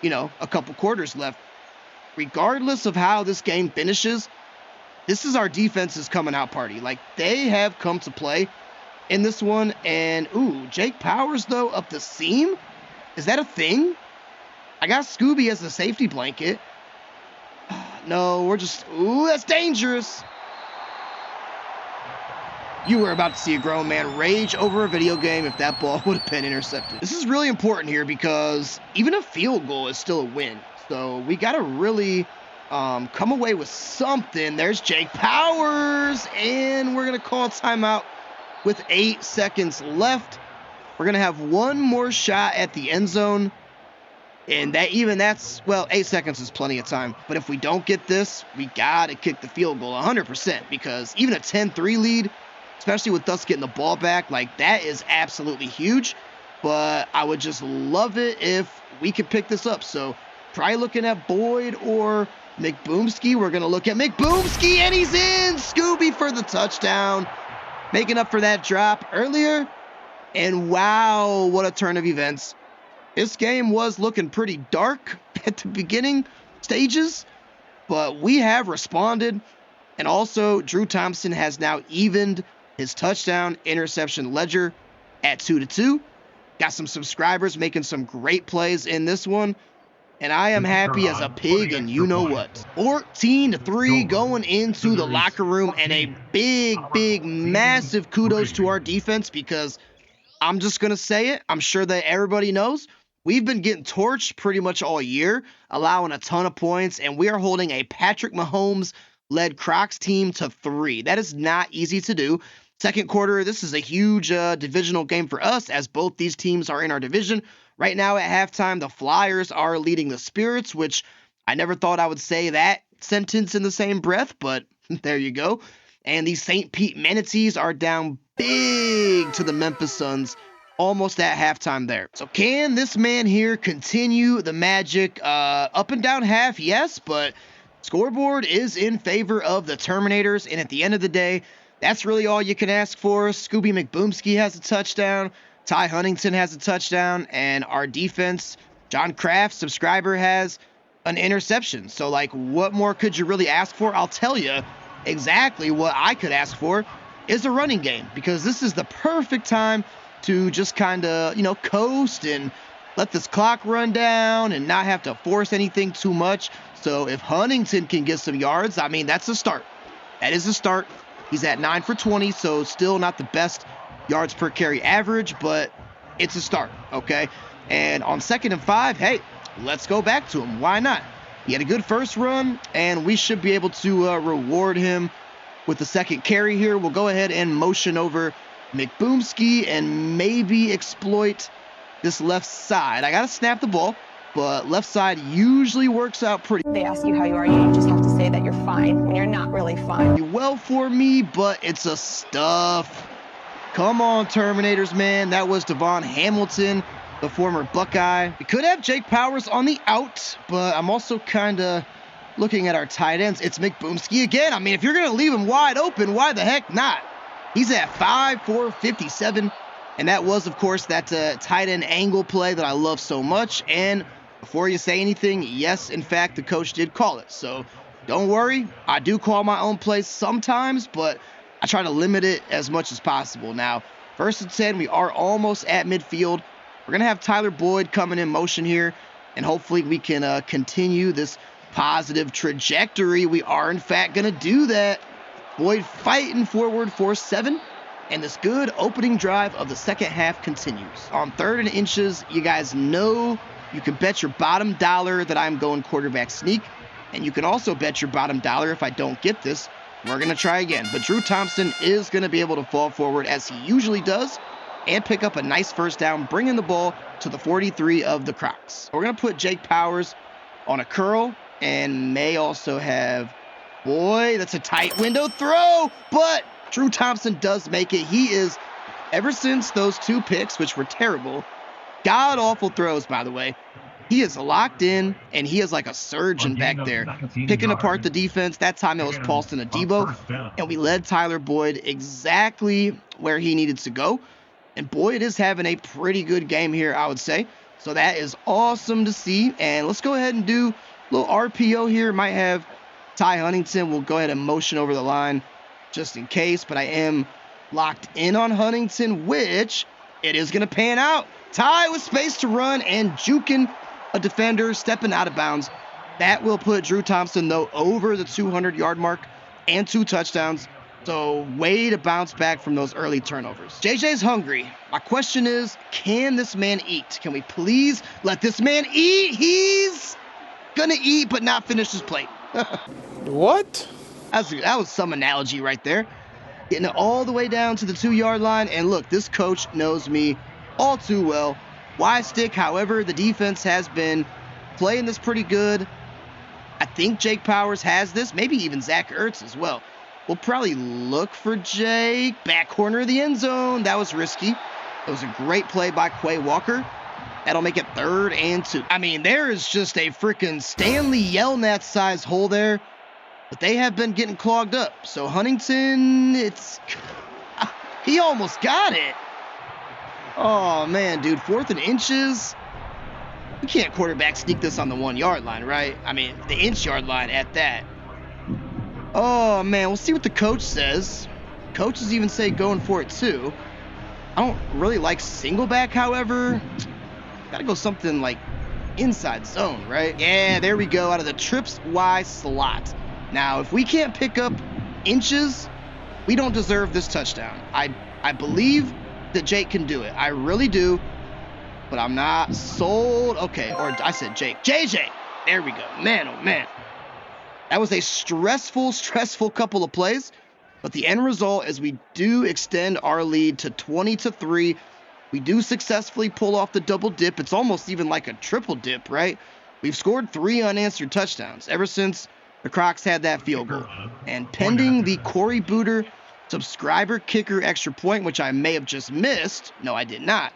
A: a couple quarters left, regardless of how this game finishes, this is our defense's coming out party. Like, they have come to play in this one. And, Jake Powers, though, up the seam? Is that a thing? I got Scooby as a safety blanket. No, we're just... that's dangerous. You were about to see a grown man rage over a video game if that ball would have been intercepted. This is really important here because even a field goal is still a win. So we got to really come away with something. There's Jake Powers, and we're going to call timeout with 8 seconds left. We're going to have one more shot at the end zone. And that's, well, 8 seconds is plenty of time. But if we don't get this, we got to kick the field goal 100%, because even a 10-3 lead, especially with us getting the ball back, like, that is absolutely huge. But I would just love it if we could pick this up. So probably looking at Boyd or McBoomski. We're going to look at McBoomski, and he's in! Scooby for the touchdown, making up for that drop earlier. And wow, what a turn of events. This game was looking pretty dark at the beginning stages, but we have responded. And also, Drew Thompson has now evened his touchdown interception ledger at 2-2. Got some subscribers making some great plays in this one, and I am happy as a pig, and you know what. 14-3 going into the locker room, and a big, massive kudos to our defense, because I'm just going to say it. I'm sure that everybody knows. We've been getting torched pretty much all year, allowing a ton of points, and we are holding a Patrick Mahomes-led Crocs team to 3. That is not easy to do. Second quarter, this is a huge divisional game for us, as both these teams are in our division. Right now at halftime, the Flyers are leading the Spirits, which I never thought I would say that sentence in the same breath, but there you go. And the St. Pete Manatees are down big to the Memphis Suns, almost at halftime there. So can this man here continue the magic? Up and down half, yes, but scoreboard is in favor of the Terminators, and at the end of the day, that's really all you can ask for. Scooby McBoomski has a touchdown, Ty Huntington has a touchdown, and our defense, John Kraft, subscriber, has an interception. So, like, what more could you really ask for? I'll tell you exactly what I could ask for is a running game, because this is the perfect time to just kind of, coast and let this clock run down and not have to force anything too much. So if Huntington can get some yards, I mean, that's a start. That is a start. He's at 9 for 20, so still not the best yards per carry average, but it's a start, okay? And on 2nd and 5, hey, let's go back to him. Why not? He had a good first run, and we should be able to reward him with the second carry here. We'll go ahead and motion over McBoomski and maybe exploit this left side. I got to snap the ball, but left side usually works out pretty
C: They ask you how you are, you just have to say that you're fine when you're not really fine.
A: well for me, but it's a stuff. Come on, Terminators, man. That was Devon Hamilton, the former Buckeye. We could have Jake Powers on the out, but I'm also kind of looking at our tight ends. It's McBoomski again. I mean, if you're going to leave him wide open, why the heck not? He's at 5 for 57, and that was, of course, that tight end angle play that I love so much. And before you say anything, yes, in fact, the coach did call it. So don't worry. I do call my own plays sometimes, but I try to limit it as much as possible. Now, 1st and 10, we are almost at midfield. We're going to have Tyler Boyd coming in motion here, and hopefully we can continue this positive trajectory. We are, in fact, going to do that. Boyd fighting forward for 7, and this good opening drive of the second half continues. On 3rd and inches, you guys know you can bet your bottom dollar that I'm going quarterback sneak, and you can also bet your bottom dollar if I don't get this, we're going to try again. But Drew Thompson is going to be able to fall forward as he usually does and pick up a nice first down, bringing the ball to the 43 of the Crocs. We're going to put Jake Powers on a curl and may also have, boy, that's a tight window throw, but Drew Thompson does make it. He is, ever since those 2 picks, which were terrible, god-awful throws, by the way, he is locked in, and he is like a surgeon back there, picking apart the defense. That time it was Paulson Adebo, and we led Tyler Boyd exactly where he needed to go. And Boyd is having a pretty good game here, I would say. So that is awesome to see. And let's go ahead and do a little RPO here. Might have Ty Huntington. We'll go ahead and motion over the line just in case, but I am locked in on Huntington, which it is going to pan out. Ty with space to run and juking a defender, stepping out of bounds. That will put Drew Thompson, though, over the 200-yard mark and 2 touchdowns. So way to bounce back from those early turnovers. JJ's hungry. My question is, can this man eat? Can we please let this man eat? He's gonna eat, but not finish his plate.
D: What?
A: That was some analogy right there. Getting it all the way down to the 2-yard line. And look, this coach knows me all too well. Wide stick, however, the defense has been playing this pretty good. I think Jake Powers has this, maybe even Zach Ertz as well. We'll probably look for Jake. Back corner of the end zone. That was risky. It was a great play by Quay Walker. That'll make it 3rd and 2. I mean, there is just a freaking Stanley Yelnats size hole there. But they have been getting clogged up. So Huntington, he almost got it. Oh, man, dude. 4th and inches. You can't quarterback sneak this on the 1-yard line, right? I mean, the inch-yard line at that. Oh, man, we'll see what the coach says. Coaches even say going for it, too. I don't really like single back, however. Gotta go something like inside zone, right? Yeah, there we go, out of the trips Y slot. Now, if we can't pick up inches, we don't deserve this touchdown. I believe that Jake can do it. I really do, but I'm not sold. Okay, or I said Jake. JJ! There we go. Man, oh man. That was a stressful couple of plays, but the end result is we do extend our lead to 20-3. We do successfully pull off the double dip. It's almost even like a triple dip, right? We've scored 3 unanswered touchdowns ever since the Crocs had that field goal. And pending the Corey Booter subscriber kicker extra point, which I may have just missed. No, I did not.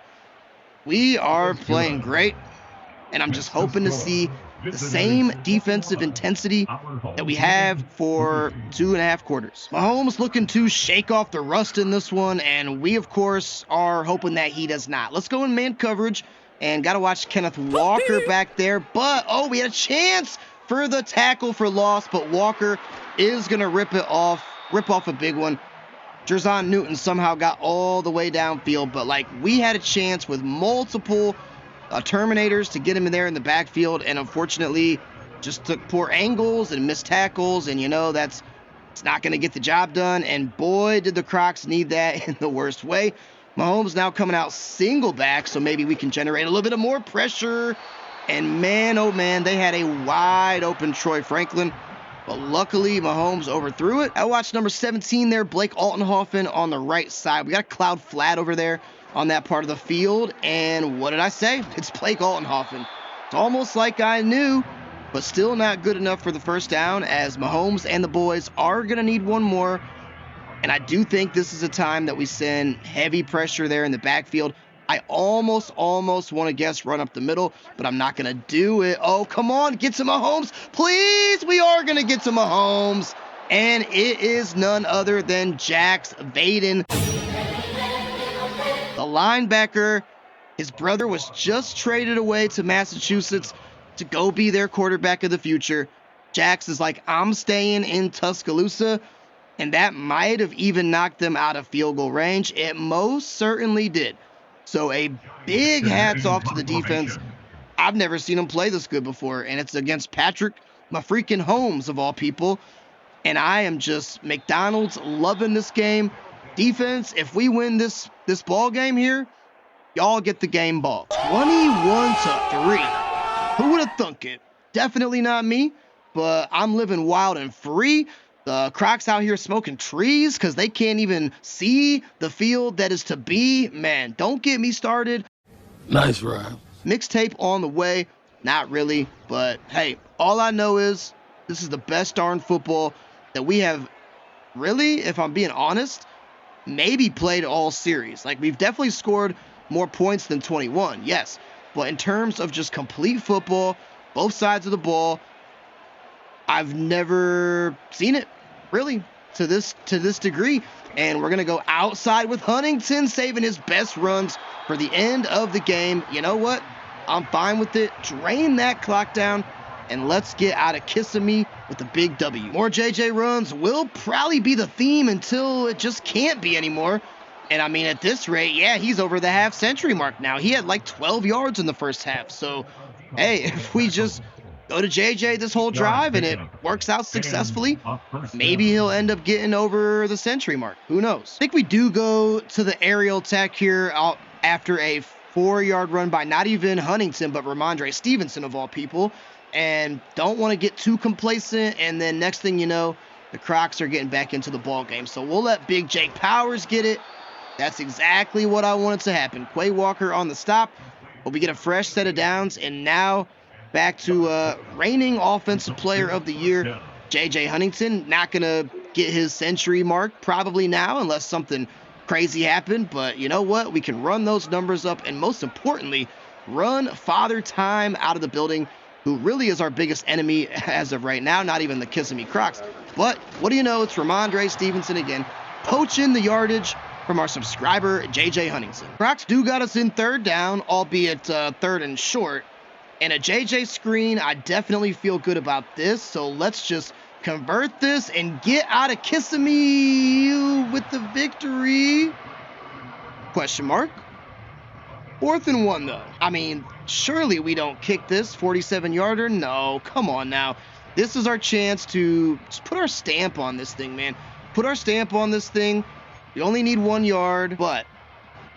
A: We are playing great, and I'm just hoping to see the same defensive intensity that we have for 2.5 quarters. Mahomes looking to shake off the rust in this one, and we, of course, are hoping that he does not. Let's go in man coverage, and got to watch Kenneth Walker back there. But, oh, we had a chance for the tackle for loss, but Walker is going to rip off a big one. Jerzon Newton somehow got all the way downfield, but, like, we had a chance with multiple Terminators to get him in there in the backfield, and unfortunately just took poor angles and missed tackles, and it's not going to get the job done. And boy, did the Crocs need that in the worst way. Mahomes now coming out single back, so maybe we can generate a little bit of more pressure. And man, oh man, they had a wide open Troy Franklin, but luckily Mahomes overthrew it. I watched number 17 there, Blake Altenhofen on the right side. We got a cloud flat over there on that part of the field, and what did I say? It's Blake Altenhofen. It's almost like I knew, but still not good enough for the first down, as Mahomes and the boys are going to need one more. And I do think this is a time that we send heavy pressure there in the backfield. I almost want to guess run up the middle, but I'm not going to do it. Oh, come on, get to Mahomes. Please, we are going to get to Mahomes. And it is none other than Jax Vaden, the linebacker. His brother was just traded away to Massachusetts to go be their quarterback of the future. Jax is like, I'm staying in Tuscaloosa, and that might have even knocked them out of field goal range. It most certainly did. So a big hats off to the defense. I've never seen him play this good before, and it's against Patrick freaking Holmes of all people. And I am just McDonald's loving this game. Defense, if we win this ball game here, y'all get the game ball. 21-3. Who would have thunk it? Definitely not me, but I'm living wild and free. The Crocs out here smoking trees because they can't even see the field that is to be. Man, don't get me started.
D: Nice ride.
A: Mixtape on the way. Not really, but hey, all I know is this is the best darn football that we have really, if I'm being honest, maybe played all series. Like, we've definitely scored more points than 21, yes. But in terms of just complete football, both sides of the ball, I've never seen it, really, to this degree. And we're going to go outside with Huntington saving his best runs for the end of the game. You know what? I'm fine with it. Drain that clock down, and let's get out of Kissimmee with a big W. More JJ runs will probably be the theme until it just can't be anymore. And I mean, at this rate, yeah, he's over the half-century mark now. He had like 12 yards in the first half. So, hey, if we just go to JJ this whole drive and it works out successfully, maybe he'll end up getting over the century mark. Who knows? I think we do go to the aerial attack here after a 4-yard run by not even Huntington, but Ramondre Stevenson of all people. And don't want to get too complacent. And then next thing you know, the Crocs are getting back into the ball game. So we'll let Big Jake Powers get it. That's exactly what I wanted to happen. Quay Walker on the stop. But we get a fresh set of downs. And now back to reigning offensive player of the year, J.J. Huntington. Not going to get his century mark probably now unless something crazy happened. But you know what? We can run those numbers up, and most importantly, run Father Time out of the building, who really is our biggest enemy as of right now, not even the Kissimmee Crocs. But what do you know? It's Ramondre Stevenson again, poaching the yardage from our subscriber, J.J. Huntington. Crocs do got us in third down, albeit third and short. And a J.J. screen, I definitely feel good about this. So let's just convert this and get out of Kissimmee with the victory. Question mark. 4th and 1, though. I mean, surely we don't kick this 47-yarder. No, come on now. This is our chance to just put our stamp on this thing, man. Put our stamp on this thing. We only need 1 yard, but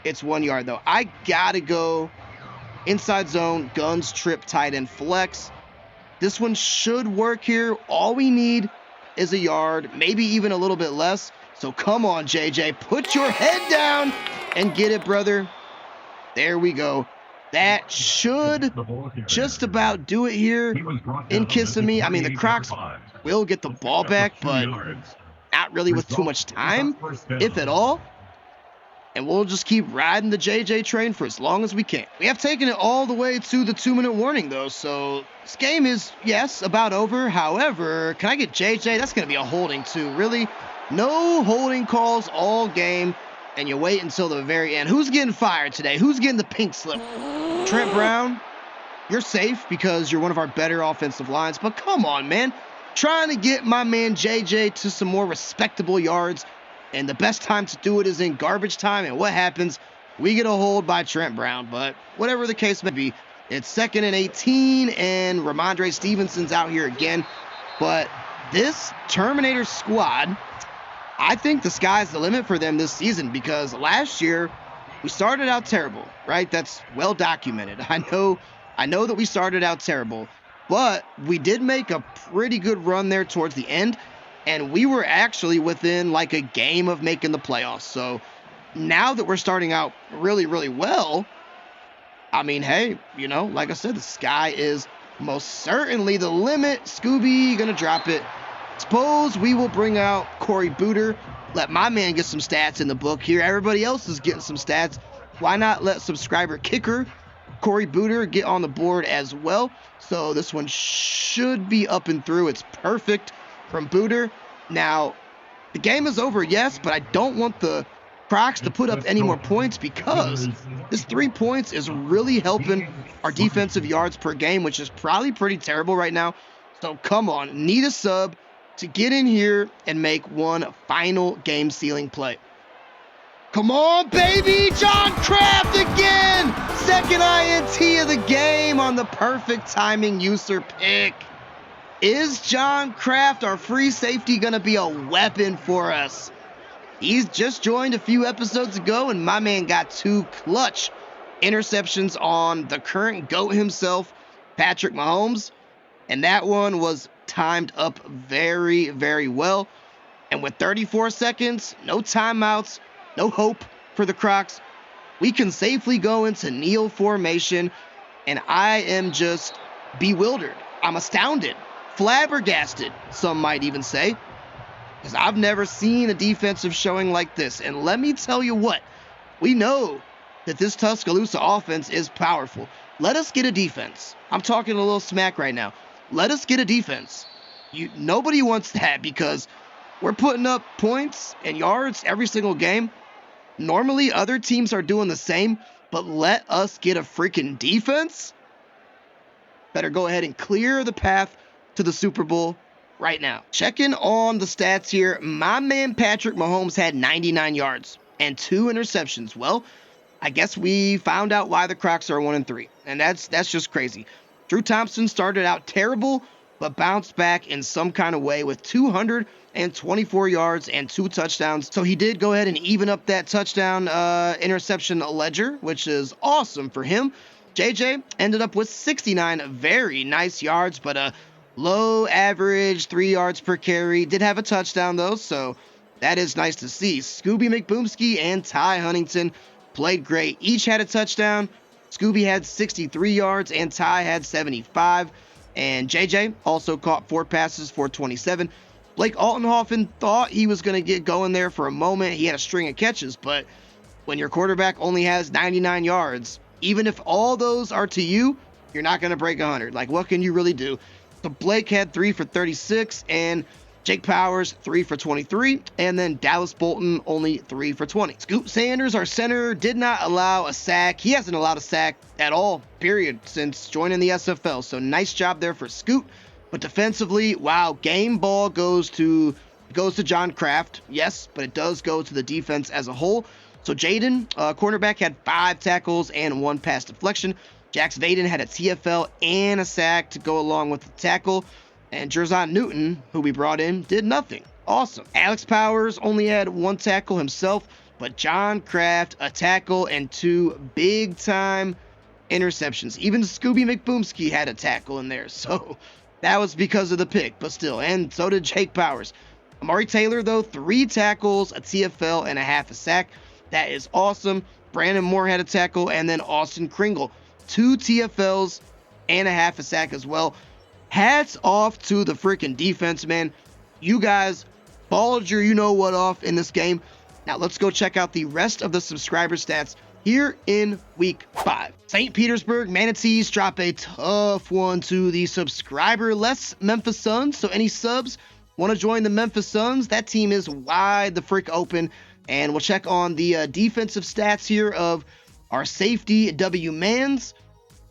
A: it's 1 yard, though. I gotta go inside zone, guns, trip, tight end, flex. This one should work here. All we need is a yard, maybe even a little bit less. So come on, JJ, put your head down and get it, brother. There we go. That should just about do it here in Kissimmee. I mean, the Crocs will get the ball back, but not really with too much time, if at all. And we'll just keep riding the JJ train for as long as we can. We have taken it all the way to the 2-minute warning, though, so this game is, yes, about over. However, can I get JJ? That's going to be a holding, too. Really? No holding calls all game, and you wait until the very end. Who's getting fired today? Who's getting the pink slip? Trent Brown, you're safe because you're one of our better offensive lines, but come on, man. Trying to get my man JJ to some more respectable yards, and the best time to do it is in garbage time, and what happens? We get a hold by Trent Brown, but whatever the case may be, it's 2nd and 18, and Ramondre Stevenson's out here again. But this Terminator squad, I think the sky's the limit for them this season, because last year we started out terrible, right? That's well documented. I know that we started out terrible, but we did make a pretty good run there towards the end, and we were actually within like a game of making the playoffs. So now that we're starting out really, really well, I mean, hey, you know, like I said, the sky is most certainly the limit. Scooby gonna drop it. Suppose we will bring out Corey Booter. Let my man get some stats in the book here. Everybody else is getting some stats. Why not let subscriber kicker Corey Booter get on the board as well? So this one should be up and through. It's perfect from Booter. Now, the game is over, yes, but I don't want the Crocs to put up any more points, because this 3 points is really helping our defensive yards per game, which is probably pretty terrible right now. So come on, need a sub to get in here and make one final game-sealing play. Come on, baby! John Kraft again! 2nd INT of the game on the perfect timing user pick. Is John Kraft, our free safety, going to be a weapon for us? He's just joined a few episodes ago, and my man got 2 clutch interceptions on the current GOAT himself, Patrick Mahomes. And that one was timed up very, very well. And with 34 seconds, no timeouts, no hope for the Crocs, we can safely go into kneel formation. And I am just bewildered. I'm astounded. Flabbergasted, some might even say, because I've never seen a defensive showing like this. And let me tell you what, we know that this Tuscaloosa offense is powerful. Let us get a defense. I'm talking a little smack right now. Let us get a defense. Nobody wants that, because we're putting up points and yards every single game. Normally, other teams are doing the same, but let us get a freaking defense. Better go ahead and clear the path to the Super Bowl right now. Checking on the stats here, my man Patrick Mahomes had 99 yards and 2 interceptions. Well, I guess we found out why the Crocs are 1-3, and that's just crazy. Drew Thompson started out terrible, but bounced back in some kind of way with 224 yards and 2 touchdowns. So he did go ahead and even up that touchdown interception ledger, which is awesome for him. JJ ended up with 69 very nice yards, but a low average 3 yards per carry. Did have a touchdown, though, so that is nice to see. Scooby McBoomski and Ty Huntington played great. Each had a touchdown. Scooby had 63 yards, and Ty had 75. And JJ also caught 4 passes for 27. Blake Altenhofen thought he was going to get going there for a moment. He had a string of catches, but when your quarterback only has 99 yards, even if all those are to you, you're not going to break 100. Like, what can you really do? So Blake had 3 for 36, and Jake Powers 3 for 23, and then Dallas Bolton only 3 for 20. Scoot Sanders, our center, did not allow a sack. He hasn't allowed a sack at all, period, since joining the SFL. So nice job there for Scoot. But defensively, wow, game ball goes to John Kraft, yes, but it does go to the defense as a whole. So Jaden, cornerback, had 5 tackles and 1 pass deflection. Jax Vaden had a TFL and a sack to go along with the tackle. And Jerzon Newton, who we brought in, did nothing. Awesome. Alex Powers only had 1 tackle himself, but John Kraft, a tackle and 2 big-time interceptions. Even Scooby McBoomski had a tackle in there, so that was because of the pick, but still. And so did Jake Powers. Amari Taylor, though, 3 tackles, a TFL, and a half a sack. That is awesome. Brandon Moore had a tackle, and then Austin Kringle, 2 TFLs and a half a sack as well. Hats off to the freaking defense, man. You guys balled your you-know-what off in this game. Now let's go check out the rest of the subscriber stats here in Week 5. St. Petersburg Manatees drop a tough one to the subscriber-less Memphis Suns. So any subs want to join the Memphis Suns, that team is wide the frick open. And we'll check on the defensive stats here of our safety, W. Mans.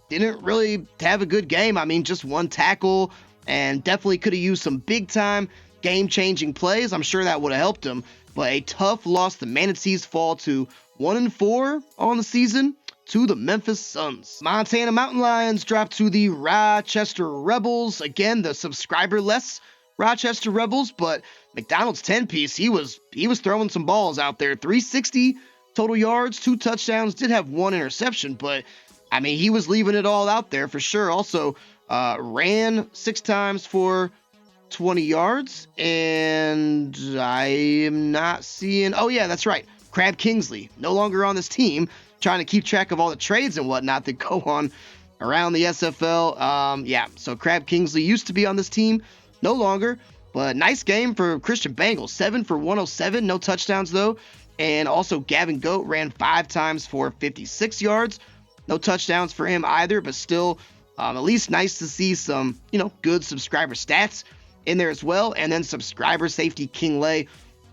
A: Didn't really have a good game. I mean, just 1 tackle, and definitely could have used some big-time game-changing plays. I'm sure that would have helped him. But a tough loss. The Manatees fall to 1-4 on the season to the Memphis Suns. Montana Mountain Lions drop to the Rochester Rebels. Again, the subscriber-less Rochester Rebels, but McDonald's 10-piece, he was throwing some balls out there. 360 total yards, 2 touchdowns, did have 1 interception, but I mean, he was leaving it all out there for sure. Also, ran 6 times for 20 yards, and I am not seeing, oh yeah, that's right, Crab Kingsley, no longer on this team, trying to keep track of all the trades and whatnot that go on around the SFL. Yeah, so Crab Kingsley used to be on this team, no longer, but nice game for Christian Bengals. 7 for 107, no touchdowns though. And also Gavin Goat ran 5 times for 56 yards. No touchdowns for him either, but still at least nice to see some, good subscriber stats in there as well. And then subscriber safety King Lay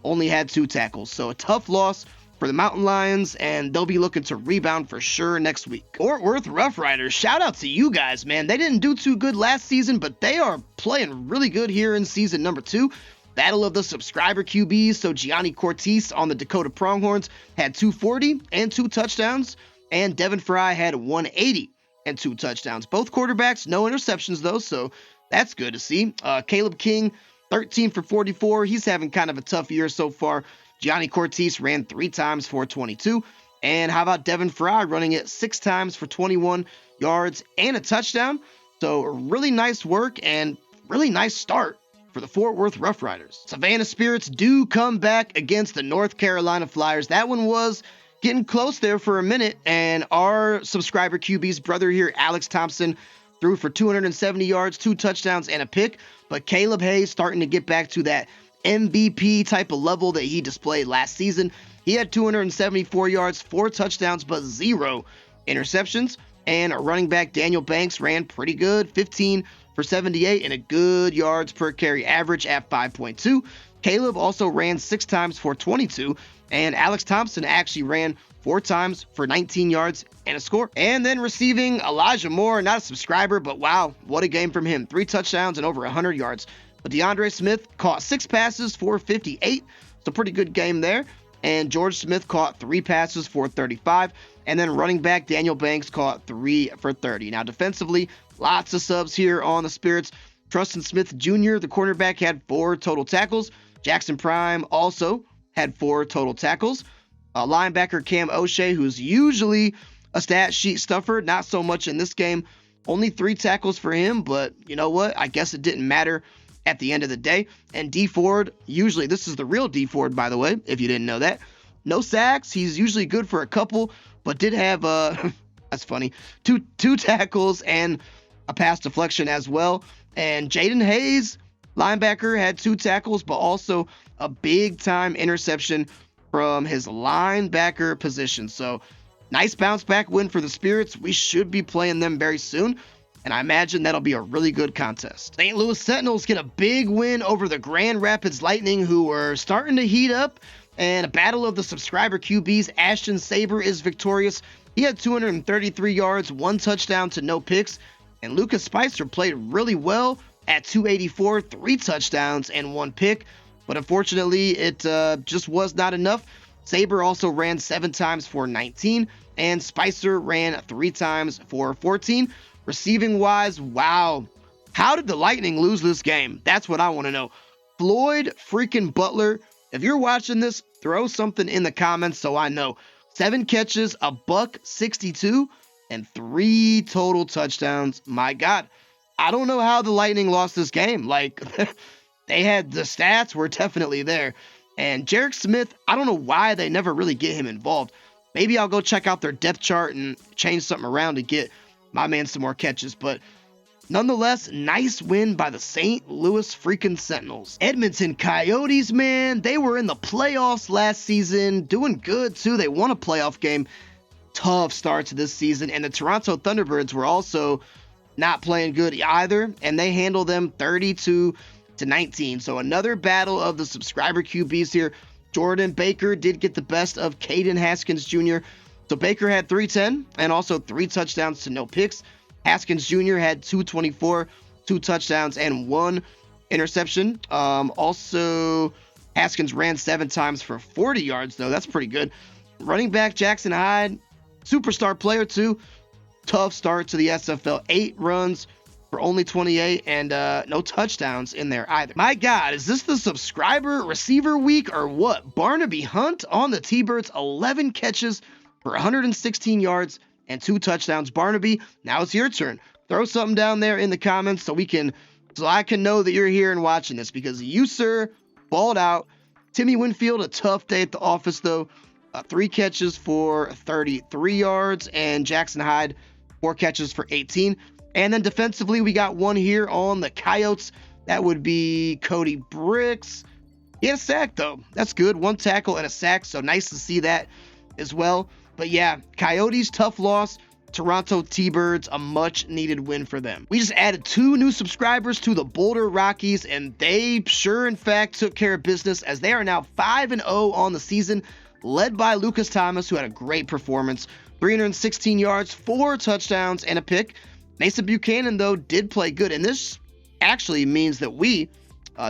A: only had 2 tackles. So a tough loss for the Mountain Lions, and they'll be looking to rebound for sure next week. Fort Worth Rough Riders, shout out to you guys, man. They didn't do too good last season, but they are playing really good here in season number 2. Battle of the subscriber QBs. So Gianni Cortese on the Dakota Pronghorns had 240 and 2 touchdowns, and Devin Fry had 180 and 2 touchdowns. Both quarterbacks, no interceptions though, so that's good to see. Caleb King, 13 for 44. He's having kind of a tough year so far. Gianni Cortese ran 3 times for 22. And how about Devin Fry running it 6 times for 21 yards and a touchdown? So really nice work and really nice start for the Fort Worth Rough Riders. Savannah Spirits do come back against the North Carolina Flyers. That one was getting close there for a minute, and our subscriber QB's brother here, Alex Thompson, threw for 270 yards, 2 touchdowns, and a pick. But Caleb Hayes starting to get back to that MVP type of level that he displayed last season. He had 274 yards, 4 touchdowns, but 0 interceptions. And our running back Daniel Banks ran pretty good, 15 for 78 and a good yards per carry average at 5.2. Caleb also ran 6 times for 22, and Alex Thompson actually ran 4 times for 19 yards and a score. And then receiving Elijah Moore, not a subscriber, but wow, what a game from him. 3 touchdowns and over 100 yards. But DeAndre Smith caught 6 passes for 58. It's a pretty good game there. And George Smith caught 3 passes for 35. And then running back Daniel Banks caught 3 for 30. Now defensively, lots of subs here on the Spirits. Trustin Smith Jr., the cornerback, had 4 total tackles. Jackson Prime also had 4 total tackles. Linebacker Cam O'Shea, who's usually a stat sheet stuffer, not so much in this game. Only 3 tackles for him, but you know what? I guess it didn't matter at the end of the day. And D Ford, usually, this is the real D Ford, by the way, if you didn't know that. No sacks. He's usually good for a couple, but did have a That's funny. Two tackles and a pass deflection as well. And Jaden Hayes, linebacker, had 2 tackles, but also a big-time interception from his linebacker position. So nice bounce-back win for the Spirits. We should be playing them very soon, and I imagine that'll be a really good contest. St. Louis Sentinels get a big win over the Grand Rapids Lightning, who were starting to heat up, and a battle of the subscriber QBs. Ashton Saber is victorious. He had 233 yards, 1 touchdown to no picks, and Lucas Spicer played really well at 284, 3 touchdowns and 1 pick, but unfortunately it just was not enough. Saber also ran 7 times for 19, and Spicer ran 3 times for 14. Receiving wise, wow, how did the Lightning lose this game? That's what I want to know. Floyd freaking Butler, if you're watching this, throw something in the comments so I know. 7 catches, a $162, and 3 total touchdowns. My God, I don't know how the Lightning lost this game. Like, they had the stats were definitely there. And Jarek Smith, I don't know why they never really get him involved. Maybe I'll go check out their depth chart and change something around to get my man some more catches. But nonetheless, nice win by the St. Louis freaking Sentinels. Edmonton Coyotes, man, they were in the playoffs last season, doing good too. They won a playoff game. Tough start to this season. And the Toronto Thunderbirds were also not playing good either, and they handled them 32-19. So another battle of the subscriber QBs here. Jordan Baker did get the best of Caden Haskins Jr. So Baker had 310 and also 3 touchdowns to no picks. Haskins Jr. had 224, 2 touchdowns and 1 interception. Also, Haskins ran 7 times for 40 yards, though. That's pretty good. Running back Jackson Hyde, superstar player too. Tough start to the SFL. 8 runs for only 28 and no touchdowns in there either. My God, is this the subscriber receiver week or what? Barnaby Hunt on the T-Birds, 11 catches for 116 yards and 2 touchdowns. Barnaby, now it's your turn. Throw something down there in the comments so I can know that you're here and watching this, because you, sir, balled out. Timmy Winfield, a tough day at the office though. 3 catches for 33 yards, and Jackson Hyde, 4 catches for 18. And then defensively, we got one here on the Coyotes. That would be Cody Bricks. He had a sack, though. That's good. 1 tackle and a sack, so nice to see that as well. But yeah, Coyotes, tough loss. Toronto T-Birds, a much-needed win for them. We just added 2 new subscribers to the Boulder Rockies, and they sure, in fact, took care of business, as they are now 5-0 on the season, led by Lucas Thomas, who had a great performance. 316 yards, 4 touchdowns, and a pick. Mason Buchanan, though, did play good, and this actually means that we,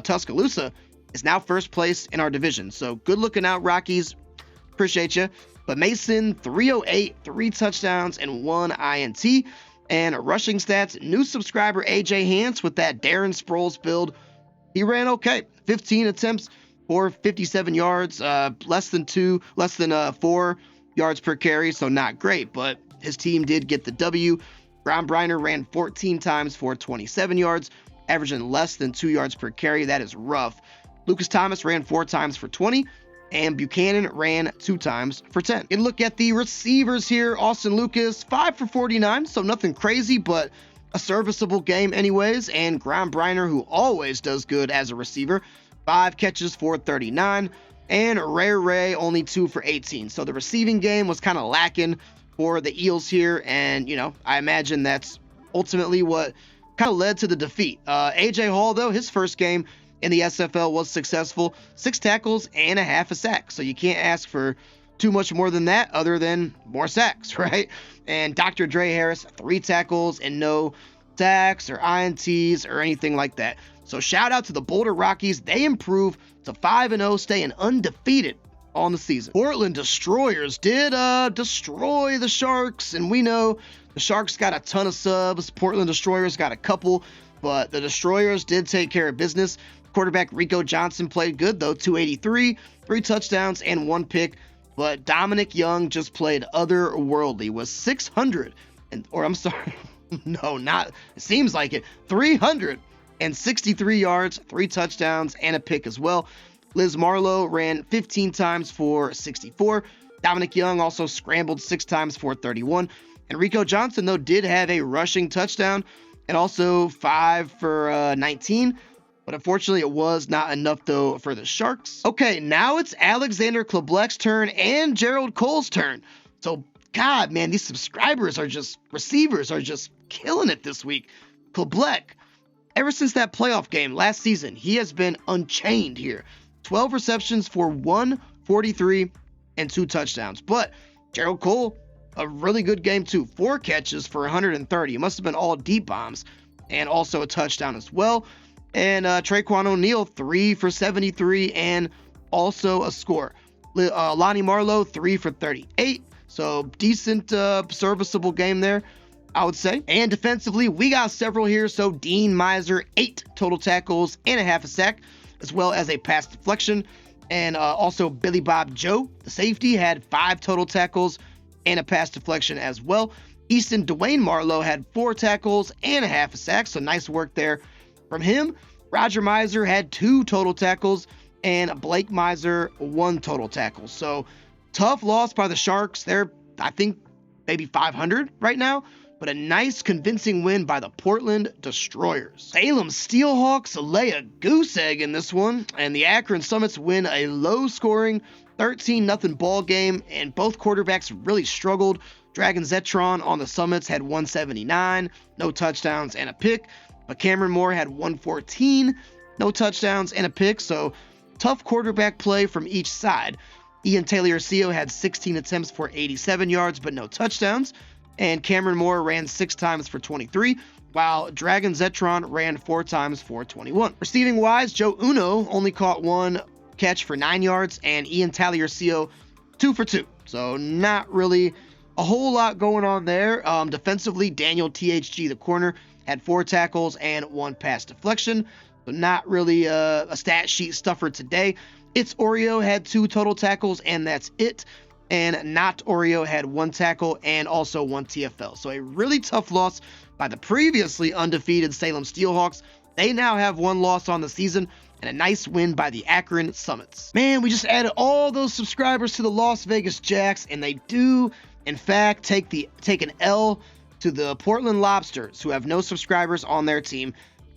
A: Tuscaloosa, is now first place in our division. So good looking out, Rockies. Appreciate you. But Mason, 308, 3 touchdowns, and 1 INT. And rushing stats, new subscriber AJ Hans with that Darren Sproles build. He ran okay. 15 attempts for 57 yards, less than 4 yards per carry, so not great, but his team did get the W. Brown Briner ran 14 times for 27 yards, averaging less than 2 yards per carry. That is rough. Lucas Thomas ran 4 times for 20, and Buchanan ran 2 times for 10. And look at the receivers here. Austin Lucas, 5 for 49, so nothing crazy, but a serviceable game anyways. And Brown Briner, who always does good as a receiver, 5 catches for 39. And Ray only 2 for 18. So the receiving game was kind of lacking for the Eels here. And, I imagine that's ultimately what kind of led to the defeat. AJ Hall, though, his first game in the SFL was successful. 6 tackles and a half a sack. So you can't ask for too much more than that other than more sacks, right? And Dr. Dre Harris, 3 tackles and no sacks or INTs or anything like that. So shout out to the Boulder Rockies. They improve to 5-0, staying undefeated on the season. Portland Destroyers did destroy the Sharks, and we know the Sharks got a ton of subs. Portland Destroyers got a couple, but the Destroyers did take care of business. Quarterback Rico Johnson played good, though, 283, 3 touchdowns, and 1 pick. But Dominic Young just played otherworldly with 363 yards, 3 touchdowns, and a pick as well. Liz Marlowe ran 15 times for 64. Dominic Young also scrambled 6 times for 31. And Rico Johnson, though, did have a rushing touchdown and also 5 for 19. But unfortunately, it was not enough, though, for the Sharks. Okay, now it's Alexander Kleblech's turn and Gerald Cole's turn. So, God, man, these receivers are just killing it this week. Kleblech, ever since that playoff game last season, he has been unchained here. 12 receptions for 143 and 2 touchdowns. But Gerald Cole, a really good game too. 4 catches for 130. It must have been all deep bombs and also a touchdown as well. And Traquan O'Neal, 3 for 73 and also a score. Lonnie Marlowe, 3 for 38. So decent, serviceable game there, I would say. And defensively, we got several here. So Dean Miser, 8 total tackles and a half a sack, as well as a pass deflection. And also Billy Bob Joe, the safety, had 5 total tackles and a pass deflection as well. Easton Dwayne Marlowe had 4 tackles and a half a sack, so nice work there from him. Roger Miser had 2 total tackles, and Blake Miser 1 total tackle. So tough loss by the Sharks. They're, I think, maybe 500 right now, but a nice convincing win by the Portland Destroyers. Salem Steelhawks lay a goose egg in this one, and the Akron Summits win a low-scoring 13-0 ball game, and both quarterbacks really struggled. Dragon Zetron on the Summits had 179, no touchdowns and a pick, but Cameron Moore had 114, no touchdowns and a pick, so tough quarterback play from each side. Ian Taylor-Arcio had 16 attempts for 87 yards, but no touchdowns, and Cameron Moore ran 6 times for 23, while Dragon Zetron ran 4 times for 21. Receiving wise, Joe Uno only caught 1 catch for 9 yards, and Ian Taylor-Arcio 2 for 2. So not really a whole lot going on there. Defensively, Daniel THG, the corner, had 4 tackles and 1 pass deflection. So not really a stat sheet stuffer today. It's Oreo had 2 total tackles, and that's it. And Not Oreo had 1 tackle and also 1 TFL. So a really tough loss by the previously undefeated Salem Steelhawks. They now have 1 loss on the season and a nice win by the Akron Summits. Man, we just added all those subscribers to the Las Vegas Jacks, and they do, in fact, take an L to the Portland Lobsters, who have no subscribers on their team.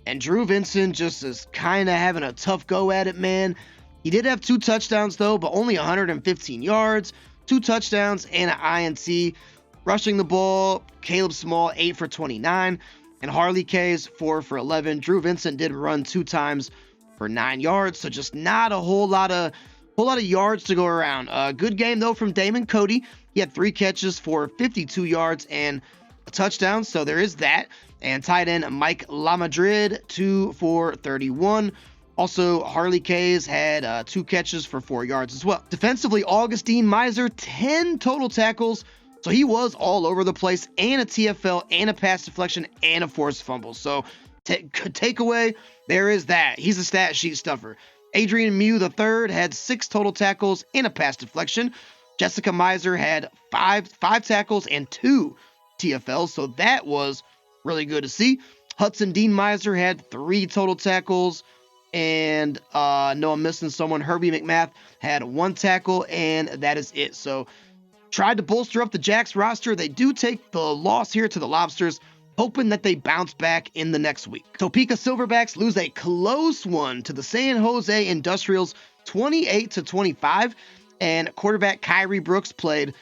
A: And Drew Vincent just is kind of having a tough go at it, man. He did have 2 touchdowns, though, but only 115 yards, 2 touchdowns, and an INT. Rushing the ball, Caleb Small, 8 for 29, and Harley K's 4 for 11. Drew Vincent did run 2 times for 9 yards, so just not a whole lot of yards to go around. Good game, though, from Damon Cody. He had 3 catches for 52 yards and a touchdown, so there is that. And tight end Mike LaMadrid, 2 for 31. Also, Harley K's had 2 catches for 4 yards as well. Defensively, Augustine Miser, 10 total tackles. So he was all over the place, and a TFL, and a pass deflection, and a forced fumble. So takeaway, there is that. He's a stat sheet stuffer. Adrian Mew III had 6 total tackles and a pass deflection. Jessica Miser had 5 tackles and 2 TFLs. So that was really good to see. Hudson Dean Miser had 3 total tackles. And no, I'm missing someone. Herbie McMath had 1 tackle, and that is it. So tried to bolster up the Jacks roster. They do take the loss here to the Lobsters, hoping that they bounce back in the next week. Topeka Silverbacks lose a close one to the San Jose Industrials, 28-25. And quarterback Kyrie Brooks played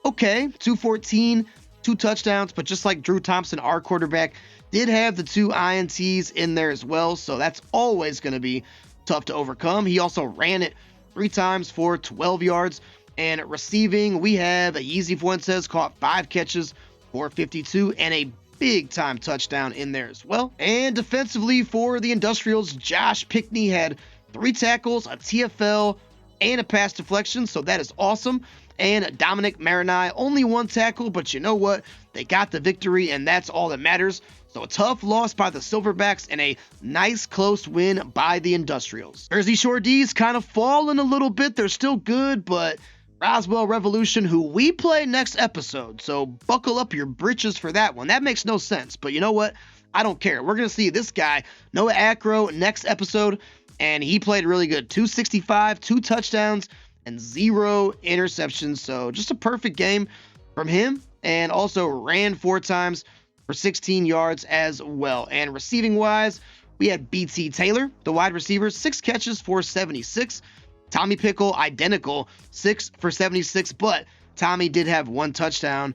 A: okay, 214, 2 touchdowns, but just like Drew Thompson, our quarterback, did have the 2 INTs in there as well, so that's always going to be tough to overcome. He also ran it 3 times for 12 yards. And receiving, we have Yeezy Fuentes caught 5 catches for 52 and a big-time touchdown in there as well. And defensively for the Industrials, Josh Pickney had 3 tackles, a TFL, and a pass deflection, so that is awesome. And Dominic Marinai, only 1 tackle, but you know what? They got the victory, and that's all that matters. So a tough loss by the Silverbacks and a nice close win by the Industrials. Jersey Shore D's kind of fallen a little bit. They're still good, but Roswell Revolution, who we play next episode, so buckle up your britches for that one. That makes no sense, but you know what? I don't care. We're going to see this guy, Noah Acro, next episode, and he played really good. 265, 2 touchdowns, and 0 interceptions, so just a perfect game from him. and also ran 4 times for 16 yards as well. And receiving wise, we had BT Taylor, the wide receiver, 6 catches for 76. Tommy Pickle, identical, 6 for 76, but Tommy did have 1 touchdown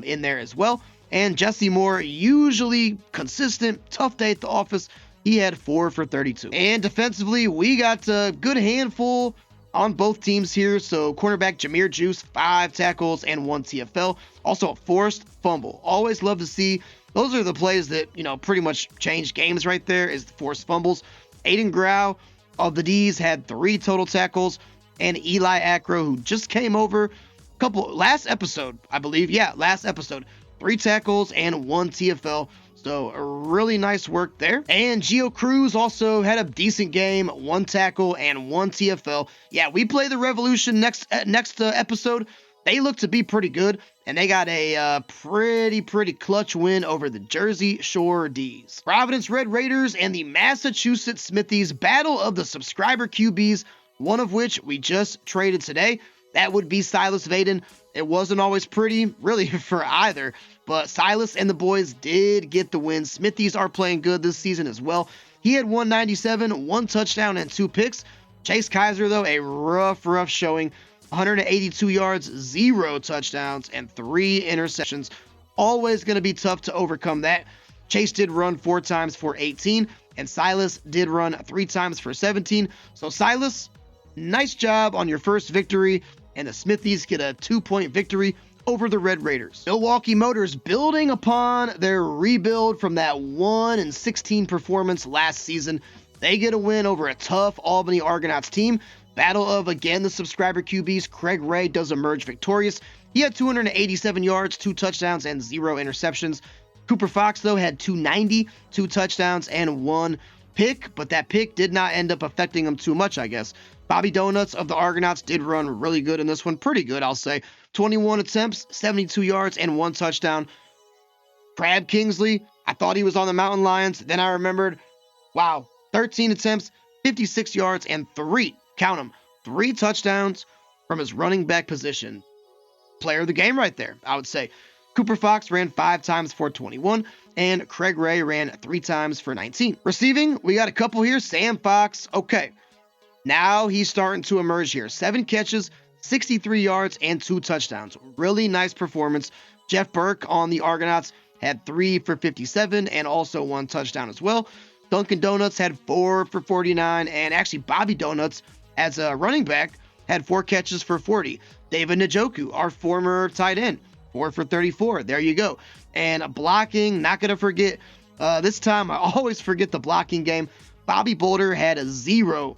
A: in there as well. And Jesse Moore, usually consistent, tough day at the office, he had 4 for 32. And defensively, we got a good handful on both teams here. So cornerback Jameer Juice, 5 tackles and 1 TFL. Also a forced fumble. Always love to see. Those are the plays that, pretty much change games right there, is the forced fumbles. Aiden Grau of the D's had 3 total tackles. And Eli Acro, who just came over last episode, I believe. Yeah, last episode. 3 tackles and 1 TFL. So a really nice work there. And Gio Cruz also had a decent game, 1 tackle and 1 TFL. Yeah, we play the Revolution next episode. They look to be pretty good, and they got a pretty clutch win over the Jersey Shore D's. Providence Red Raiders and the Massachusetts Smithies, battle of the subscriber QBs, one of which we just traded today. That would be Silas Vaden. It wasn't always pretty, really, for either, but Silas and the boys did get the win. Smithies are playing good this season as well. He had 197, 1 touchdown, and 2 picks. Chase Kaiser, though, a rough showing. 182 yards, 0 touchdowns, and 3 interceptions. Always going to be tough to overcome that. Chase did run 4 times for 18, and Silas did run 3 times for 17. So Silas, nice job on your first victory, and the Smithies get a 2-point victory over the Red Raiders. Milwaukee Motors building upon their rebuild from that 1-16 performance last season. They get a win over a tough Albany Argonauts team. Battle of, again, the subscriber QBs. Craig Ray does emerge victorious. He had 287 yards, 2 touchdowns, and 0 interceptions. Cooper Fox, though, had 290, 2 touchdowns, and 1 pick, but that pick did not end up affecting him too much, I guess. Bobby Donuts of the Argonauts did run really good in this one. Pretty good, I'll say. 21 attempts, 72 yards, and 1 touchdown. Crab Kingsley, I thought he was on the Mountain Lions. Then I remembered, wow, 13 attempts, 56 yards, and 3 touchdowns from his running back position. Player of the game right there, I would say. Cooper Fox ran 5 times for 21, and Craig Ray ran 3 times for 19. Receiving, we got a couple here. Sam Fox, okay. Now he's starting to emerge here. 7 catches, 63 yards, and 2 touchdowns. Really nice performance. Jeff Burke on the Argonauts had 3 for 57 and also 1 touchdown as well. Dunkin' Donuts had 4 for 49, and actually Bobby Donuts, as a running back, had 4 catches for 40. David Njoku, our former tight end, 4 for 34. There you go. And blocking, not going to forget, this time I always forget the blocking game. Bobby Boulder had a 0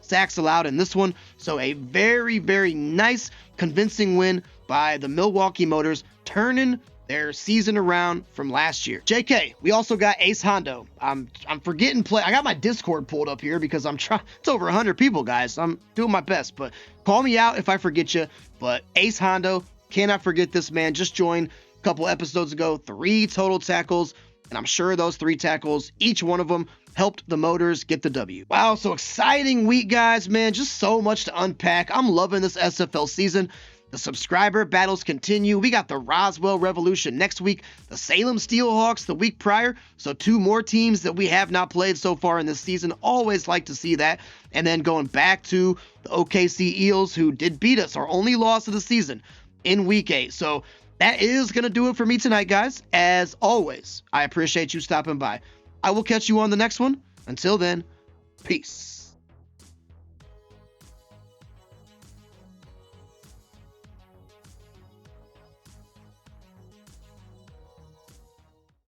A: sacks allowed in this one. So a very nice, convincing win by the Milwaukee Motors, turning their season around from last year. JK, we also got Ace Hondo. I'm forgetting I got my Discord pulled up here because I'm trying. It's over 100 people, guys. I'm doing my best, but call me out if I forget you. But Ace Hondo, cannot forget this man. Just joined a couple episodes ago. 3 total tackles, and I'm sure those 3 tackles, each one of them, helped the Motors get the W. Wow, so exciting week, guys, man. Just so much to unpack. I'm loving this SFL season. The subscriber battles continue. We got the Roswell Revolution next week, the Salem Steelhawks the week prior. So 2 more teams that we have not played so far in this season. Always like to see that. And then going back to the OKC Eels, who did beat us, our only loss of the season in week 8. So that is going to do it for me tonight, guys. As always, I appreciate you stopping by. I will catch you on the next one. Until then, peace.